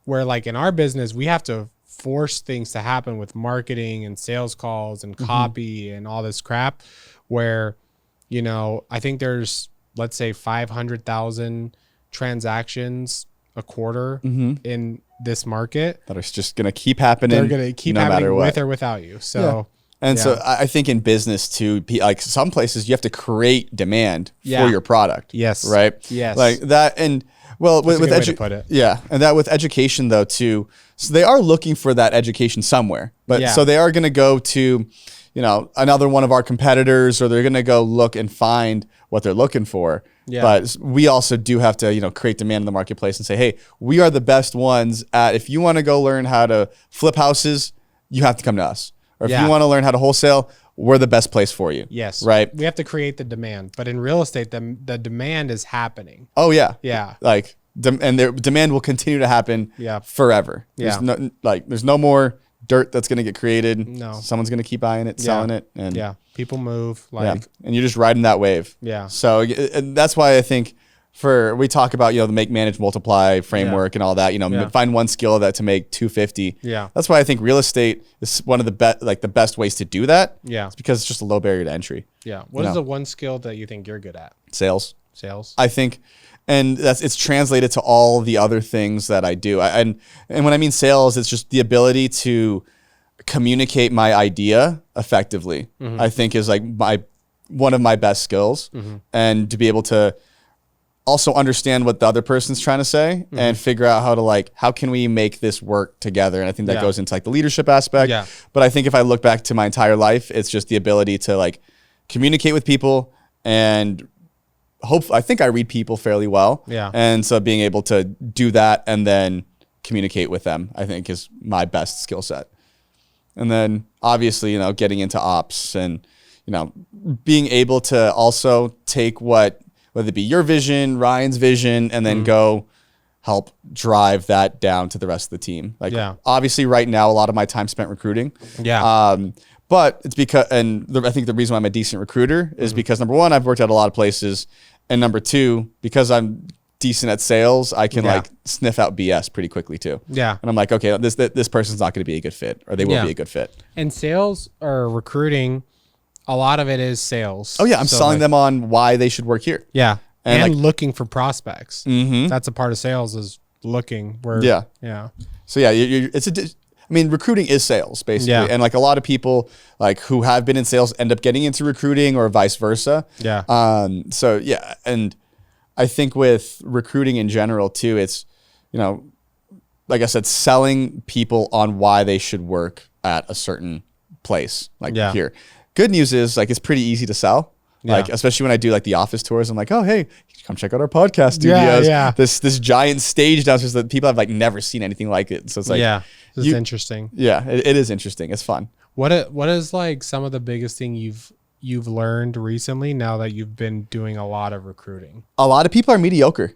Where like in our business, we have to force things to happen with marketing and sales calls and copy and all this crap, where, you know, I think there's, let's say 500,000 transactions a quarter in this market that are just going to keep happening. They're going to keep happening with or without you. So, and so I think in business too, like some places you have to create demand for your product. Yes. Right. Yes. Like that. And well, with and that with education though too. So they are looking for that education somewhere, but so they are going to go to, you know, another one of our competitors, or they're going to go look and find what they're looking for. Yeah. But we also do have to, you know, create demand in the marketplace and say, hey, we are the best ones at, if you want to go learn how to flip houses, you have to come to us. Or if you want to learn how to wholesale, we're the best place for you. Yes. Right. We have to create the demand, but in real estate, the demand is happening. Oh yeah. Yeah. Like, and their demand will continue to happen forever. Yeah. There's no more dirt that's going to get created. No. Someone's going to keep buying it, selling it. And people move. Like, and you're just riding that wave. Yeah. So and that's why I think we talk about, you know, the make, manage, multiply framework and all that, you know, find one skill that to make 250. Yeah. That's why I think real estate is one of the best ways to do that. Yeah. It's because it's just a low barrier to entry. Yeah. What is the one skill that you think you're good at? Sales. I think, and it's translated to all the other things that I do. And when I mean sales, it's just the ability to communicate my idea effectively. I think is like one of my best skills, and to be able to also understand what the other person's trying to say and figure out how can we make this work together. And I think that goes into like the leadership aspect. Yeah. But I think if I look back to my entire life, it's just the ability to like communicate with people, and I think I read people fairly well. Yeah. And so being able to do that and then communicate with them, I think is my best skill set. And then obviously, you know, getting into ops and, you know, being able to also take whether it be your vision, Ryan's vision, and then go help drive that down to the rest of the team. Like, obviously right now, a lot of my time spent recruiting. Yeah. But it's because, I think the reason why I'm a decent recruiter is because number one, I've worked at a lot of places. And number two, because I'm decent at sales, I can like sniff out BS pretty quickly too. Yeah. And I'm like, okay, this person's not going to be a good fit, or they will be a good fit. And sales or recruiting, a lot of it is sales. Oh yeah, I'm selling them on why they should work here. Yeah, and looking for prospects. That's a part of sales, is looking. Yeah. So yeah, recruiting is sales basically, and like a lot of people like who have been in sales end up getting into recruiting or vice versa. Yeah. So yeah, and I think with recruiting in general too, it's, you know, like I said, selling people on why they should work at a certain place, like here. Good news is like it's pretty easy to sell. Like, especially when I do like the office tours, I'm like, oh, hey, come check out our podcast studios. This giant stage downstairs that people have like never seen anything like it. So it's like, it's interesting. Yeah, it is interesting. It's fun. What is like some of the biggest thing you've learned recently now that you've been doing a lot of recruiting? A lot of people are mediocre.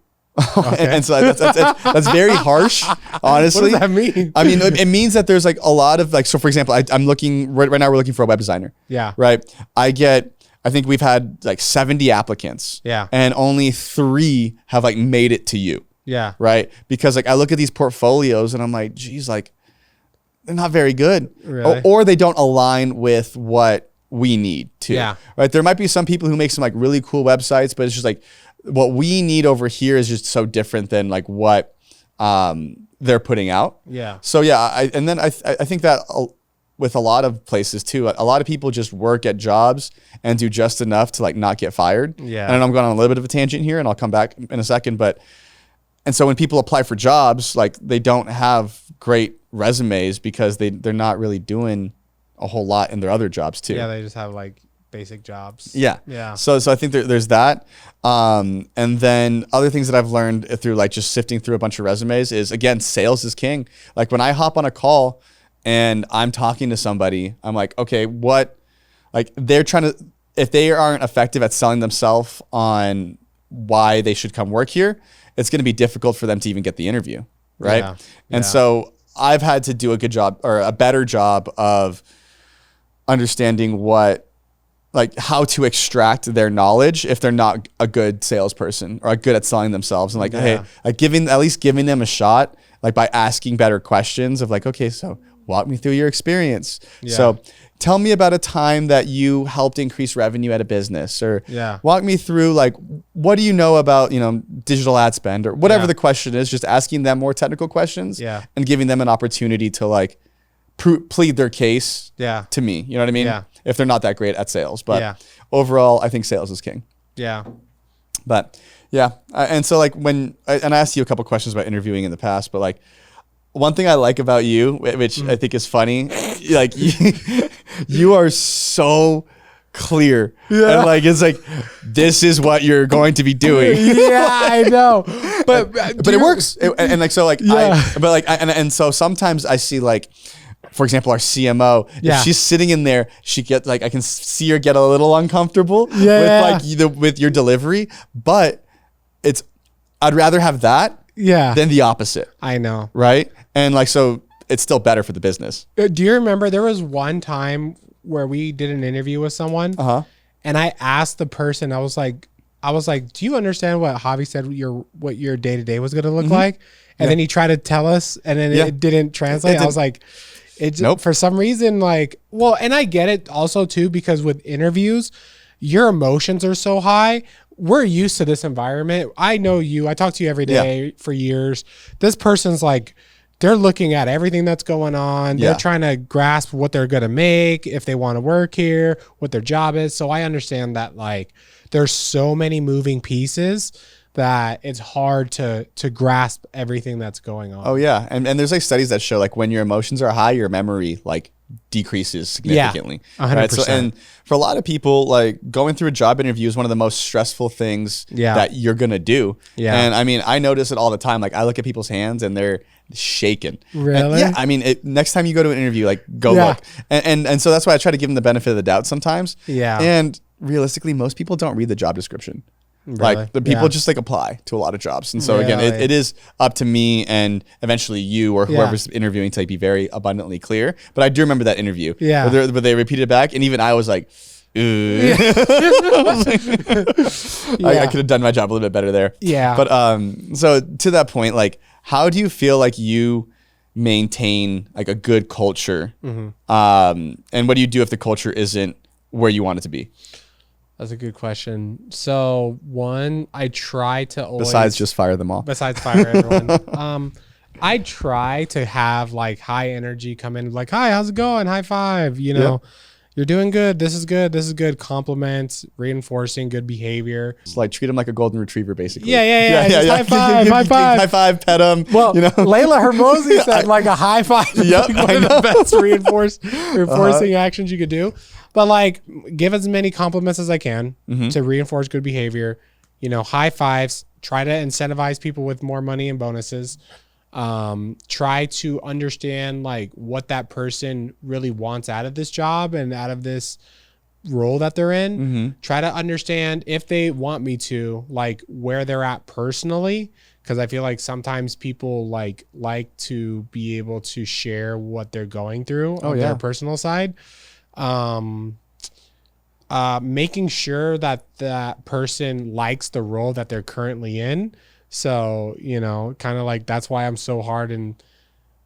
Okay. And so that's very harsh, honestly. What does that mean? I mean, it means that there's like a lot of like, so for example, I'm looking right now, we're looking for a web designer. Yeah. Right. I think we've had like 70 applicants. Yeah. And only 3 have like made it to you. Yeah. Right. Because like I look at these portfolios and I'm like, geez, like they're not very good. Really? Or they don't align with what we need to. Yeah. Right. There might be some people who make some like really cool websites, but it's just like, what we need over here is just so different than like what they're putting out. Yeah. So yeah, I think that with a lot of places too, a lot of people just work at jobs and do just enough to like not get fired. Yeah. And I'm going on a little bit of a tangent here, and I'll come back in a second. And so when people apply for jobs, like they don't have great resumes because they're not really doing a whole lot in their other jobs too. Yeah, they just have like basic jobs. Yeah. Yeah. So I think there's that. And then other things that I've learned through like just sifting through a bunch of resumes is, again, sales is king. Like when I hop on a call and I'm talking to somebody, I'm like, okay, if they aren't effective at selling themselves on why they should come work here, it's going to be difficult for them to even get the interview. Right. Yeah. And so I've had to do a good job, or a better job, of understanding what like how to extract their knowledge if they're not a good salesperson or good at selling themselves, and like, hey, like at least giving them a shot, like by asking better questions of like, okay, so walk me through your experience. So tell me about a time that you helped increase revenue at a business, or walk me through like, what do you know about, digital ad spend, or whatever the question is, just asking them more technical questions and giving them an opportunity to like plead their case to me. You know what I mean? Yeah. If they're not that great at sales, but overall, I think sales is king. Yeah. But and so like I asked you a couple questions about interviewing in the past, but like one thing I like about you, which I think is funny, like you are so clear. And like, it's like, this is what you're going to be doing. I know. But it works. And like, so like, and so sometimes I see like, for example, our CMO, if she's sitting in there, she gets like, I can see her get a little uncomfortable with like with your delivery, but I'd rather have that than the opposite. I know. Right. And like, so it's still better for the business. Do you remember there was one time where we did an interview with someone and I asked the person, I was like, do you understand what Javi said what your day-to-day was going to look like? And then he tried to tell us and then it didn't translate. I was like, for some reason, like, well, and I get it also too, because with interviews, your emotions are so high. We're used to this environment. I know you, I talk to you every day for years. This person's like, they're looking at everything that's going on. They're trying to grasp what they're going to make, if they want to work here, what their job is. So I understand that like there's so many moving pieces that it's hard to grasp everything that's going on. Oh yeah. And there's like studies that show like when your emotions are high, your memory like decreases significantly. 100%. Right? So, and for a lot of people, like going through a job interview is one of the most stressful things that you're going to do. Yeah. And I mean, I notice it all the time. Like I look at people's hands and they're shaking. Really? And I mean, next time you go to an interview, like go look. And so that's why I try to give them the benefit of the doubt sometimes. Yeah. And realistically, most people don't read the job description. Really? Like the people just like apply to a lot of jobs. And so again, it is up to me and eventually you or whoever's interviewing to like be very abundantly clear. But I do remember that interview where they repeated it back. And even I was like, ooh. I could have done my job a little bit better there. Yeah. But so to that point, like how do you feel like you maintain like a good culture? And what do you do if the culture isn't where you want it to be? That's a good question. So one, I try to always... Besides just fire them all. Besides fire everyone. I try to have like high energy come in like, hi, how's it going? High five. You know, you're doing good. This is good. This is good. Compliments, reinforcing good behavior. It's like treat them like a golden retriever, basically. Yeah. High five, high five. High five, pet them. Well, Layla Hermosi said like a high five is like one of the best reinforcing actions you could do. But like, give as many compliments as I can to reinforce good behavior. You know, high fives. Try to incentivize people with more money and bonuses. Try to understand like what that person really wants out of this job and out of this role that they're in. Try to understand if they want me to, like where they're at personally. Cause I feel like sometimes people like to be able to share what they're going through on their personal side. Making sure that that person likes the role that they're currently in. So, you know, kind of like, that's why I'm so hard in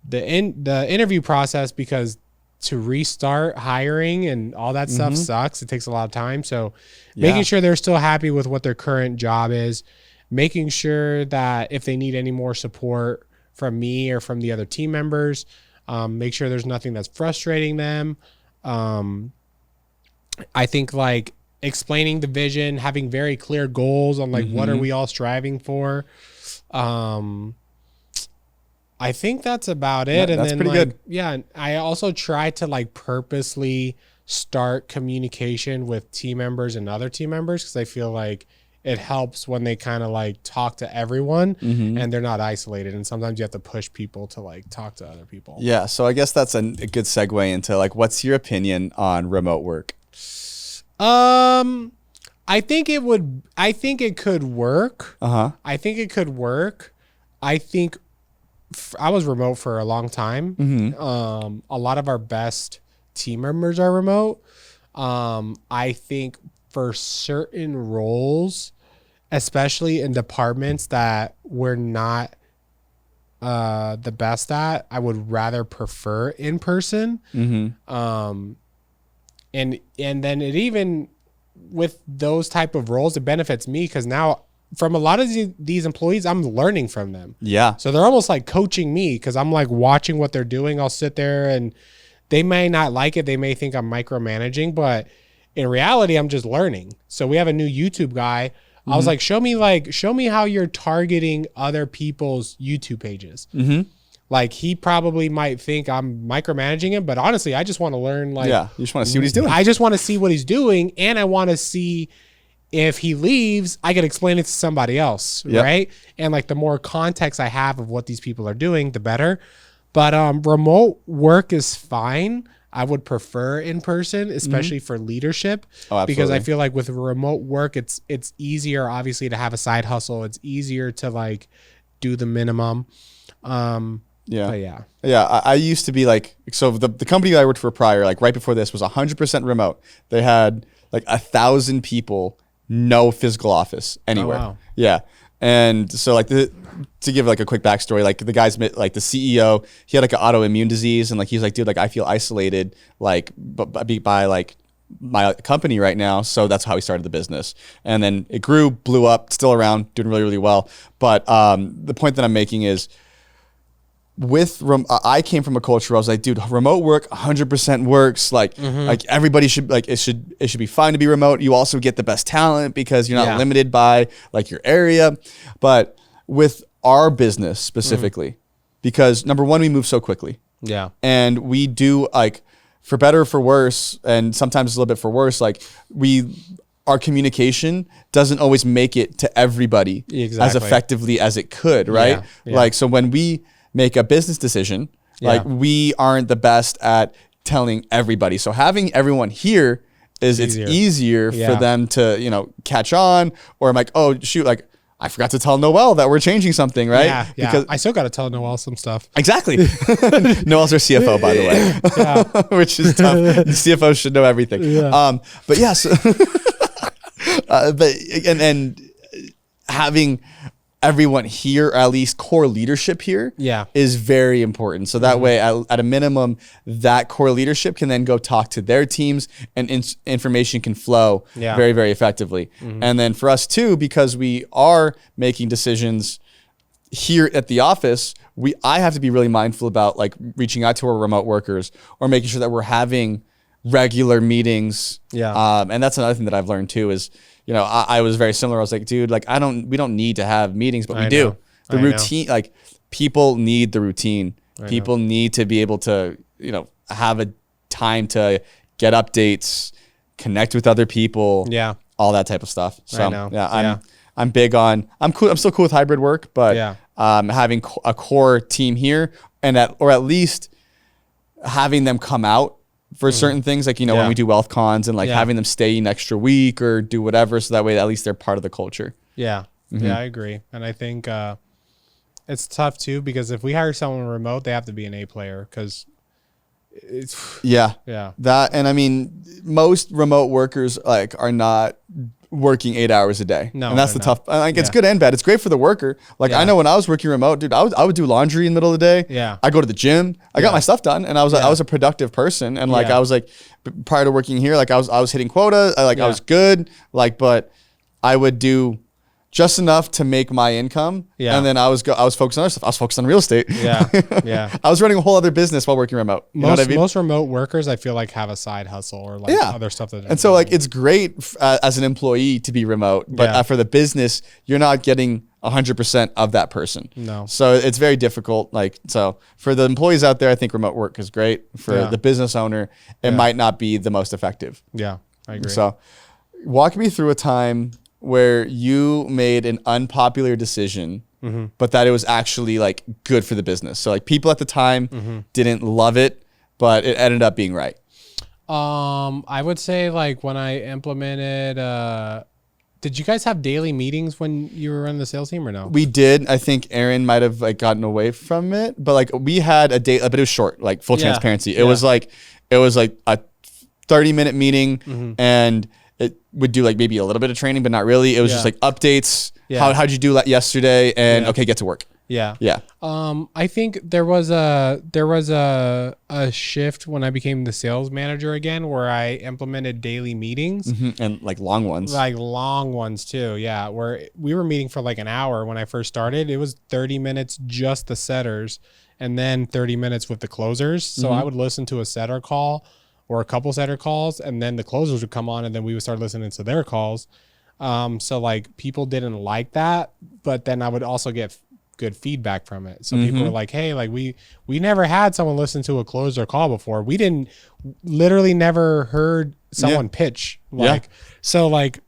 the interview process, because to restart hiring and all that stuff sucks. It takes a lot of time. So making sure they're still happy with what their current job is, making sure that if they need any more support from me or from the other team members, make sure there's nothing that's frustrating them. I think like explaining the vision, having very clear goals on like what are we all striving for. I think that's about it. And that's then pretty like, good. Yeah. I also try to like purposely start communication with team members and other team members, because I feel like it helps when they kind of like talk to everyone and they're not isolated. And sometimes you have to push people to like talk to other people. Yeah. So I guess that's a good segue into like, what's your opinion on remote work? I think it could work. I think it could work. I think I was remote for a long time. A lot of our best team members are remote. I think for certain roles, especially in departments that we're not the best at, I would rather prefer in person. And then it even with those type of roles, it benefits me because now from a lot of these employees, I'm learning from them. Yeah. So they're almost like coaching me because I'm like watching what they're doing. I'll sit there and they may not like it. They may think I'm micromanaging, but in reality, I'm just learning. So we have a new YouTube guy. I was like, show me how you're targeting other people's YouTube pages. Like he probably might think I'm micromanaging him, but honestly, I just want to learn. Like, Yeah, you just want to see what he's doing. I just want to see what he's doing, and I want to see if he leaves, I can explain it to somebody else, right? And like the more context I have of what these people are doing, the better. But remote work is fine. I would prefer in person, especially for leadership, because I feel like with remote work, it's easier, obviously, to have a side hustle. It's easier to like do the minimum. I used to be like, so the company I worked for prior, like right before this, was 100% remote. They had like 1,000 people, no physical office anywhere. Oh, wow. Yeah. And so like to give like a quick backstory, like the guy's like the CEO, he had like an autoimmune disease, and like he's like, dude, like I feel isolated like by like my company right now. So that's how he started the business, and then it grew, blew up, still around, doing really, really well. But the point that I'm making is, I came from a culture where I was like, dude, remote work 100% works. Like, like everybody should, like, it should be fine to be remote. You also get the best talent because you're not limited by like your area. But with our business specifically, because number one, we move so quickly. Yeah. And we do, like, for better or for worse, and sometimes a little bit for worse, like our communication doesn't always make it to everybody as effectively as it could, right? Yeah. Like, so when we make a business decision, like we aren't the best at telling everybody. So having everyone here is it's easier for them to, you know, catch on, or I'm like, oh shoot, like I forgot to tell Noel that we're changing something, right? Yeah, because I still got to tell Noel some stuff. Exactly. Noel's our CFO, by the way, which is tough. The CFO should know everything. Yeah. But yeah, so and having everyone here, or at least core leadership here, is very important. So that way, at a minimum, that core leadership can then go talk to their teams, and information can flow very, very effectively. And then for us too, because we are making decisions here at the office, I have to be really mindful about like reaching out to our remote workers, or making sure that we're having regular meetings. And that's another thing that I've learned too is, you know, I was very similar. I was like, dude, like we don't need to have meetings, but we do. The routine, like people need the routine. People need to be able to, you know, have a time to get updates, connect with other people, all that type of stuff. So I'm big on, I'm still cool with hybrid work, but having a core team here, and or at least having them come out for certain things, like, you know, when we do wealth cons, and like having them stay an extra week or do whatever, so that way at least they're part of the culture. Yeah, I agree. And I think it's tough too, because if we hire someone remote, they have to be an A player, because it's that. And I mean, most remote workers like are not working 8 hours a day. No, and that's the tough, like it's good and bad. It's great for the worker. Like I know when I was working remote, dude, I would do laundry in the middle of the day. Yeah. I go to the gym. I got my stuff done, and I was a productive person. And like I was like, prior to working here, like I was hitting quota. I was good. Like, but I would do just enough to make my income. Yeah. And then I was focused on other stuff. I was focused on real estate. I was running a whole other business while working remote. You know what I mean? Most remote workers, I feel like, have a side hustle or like other stuff that. And so like, it's great as an employee to be remote, but for the business, you're not getting 100% of that person. No. So it's very difficult. Like, so for the employees out there, I think remote work is great. For the business owner, it might not be the most effective. Yeah, I agree. So walk me through a time where you made an unpopular decision, but that it was actually like good for the business. So like people at the time didn't love it, but it ended up being right. I would say like when I implemented, did you guys have daily meetings when you were on the sales team or no? We did. I think Aaron might have like gotten away from it, but like we had a day, but it was short, like full transparency. It was like a 30-minute meeting, and it would do like maybe a little bit of training, but not really. It was just like updates. How'd you do yesterday? And okay, get to work. Yeah. Yeah. I think there was a shift when I became the sales manager again, where I implemented daily meetings and like long ones. Like long ones too. Yeah. Where we were meeting for like an hour when I first started. It was 30 minutes, just the setters, and then 30 minutes with the closers. So I would listen to a setter call or a couple setter calls, and then the closers would come on, and then we would start listening to their calls. So like people didn't like that, but then I would also get good feedback from it. So people were like, hey, like we never had someone listen to a closer call before. We didn't literally never heard someone pitch. So like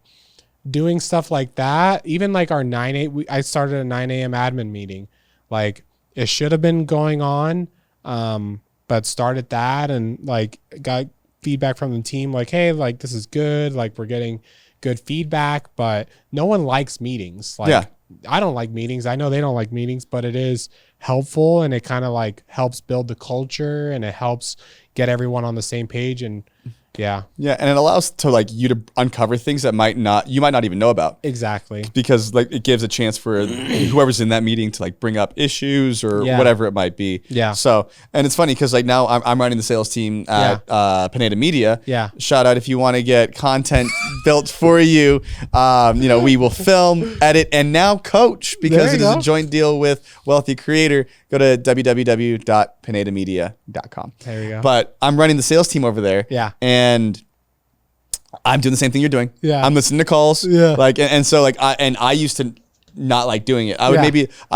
doing stuff like that, even like our 9 I started a 9 a.m. admin meeting. Like it should have been going on, but started that and like got feedback from the team. Like, hey, like this is good. Like we're getting good feedback, but no one likes meetings. Like I don't like meetings. I know they don't like meetings, but it is helpful, and it kind of like helps build the culture, and it helps get everyone on the same page. And yeah, and it allows to like you to uncover things that you might not even know about. Exactly. Because like it gives a chance for whoever's in that meeting to like bring up issues or whatever it might be. Yeah. So, and it's funny because like now I'm running the sales team at Pineda Media. Yeah. Shout out if you want to get content built for you. We will film, edit, and now coach, because it is a joint deal with Wealthy Creator. Go to www.pinedamedia.com. There we go. But I'm running the sales team over there. Yeah. And I'm doing the same thing you're doing. Yeah. I'm listening to calls. Yeah. Like, and so like, I used to not like doing it. I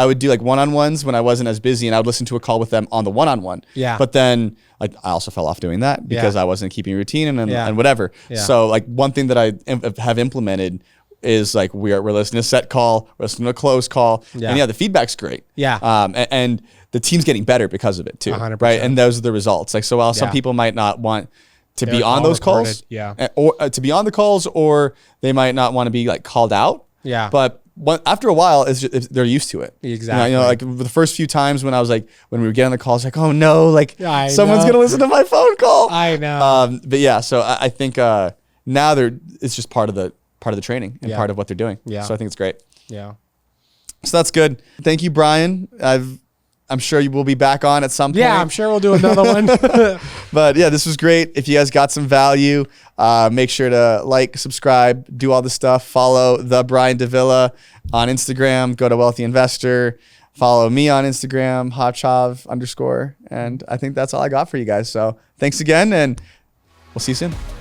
would do like one-on-ones when I wasn't as busy, and I would listen to a call with them on the one-on-one. Yeah. But then like I also fell off doing that because I wasn't keeping routine and whatever. Yeah. So like one thing that I have implemented is like we're listening to set call, we're listening to close call, and the feedback's great. Yeah. And the team's getting better because of it too. 100%. Right. And those are the results. Like, so while some people might not want to be on those calls, or to be on the calls, or they might not want to be like called out. Yeah. But after a while, they're used to it. Exactly. Like the first few times when we were getting the calls, like, oh no, like someone's gonna listen to my phone call. I know. But yeah, so I think now it's just part of the training and part of what they're doing. Yeah. So I think it's great. Yeah. So that's good. Thank you, Brian. I'm sure you will be back on at some point. Yeah, I'm sure we'll do another one. But yeah, this was great. If you guys got some value, make sure to like, subscribe, do all the stuff. Follow the Brian Davila on Instagram. Go to Wealthy Investor. Follow me on Instagram, hotchav_. And I think that's all I got for you guys. So thanks again, and we'll see you soon.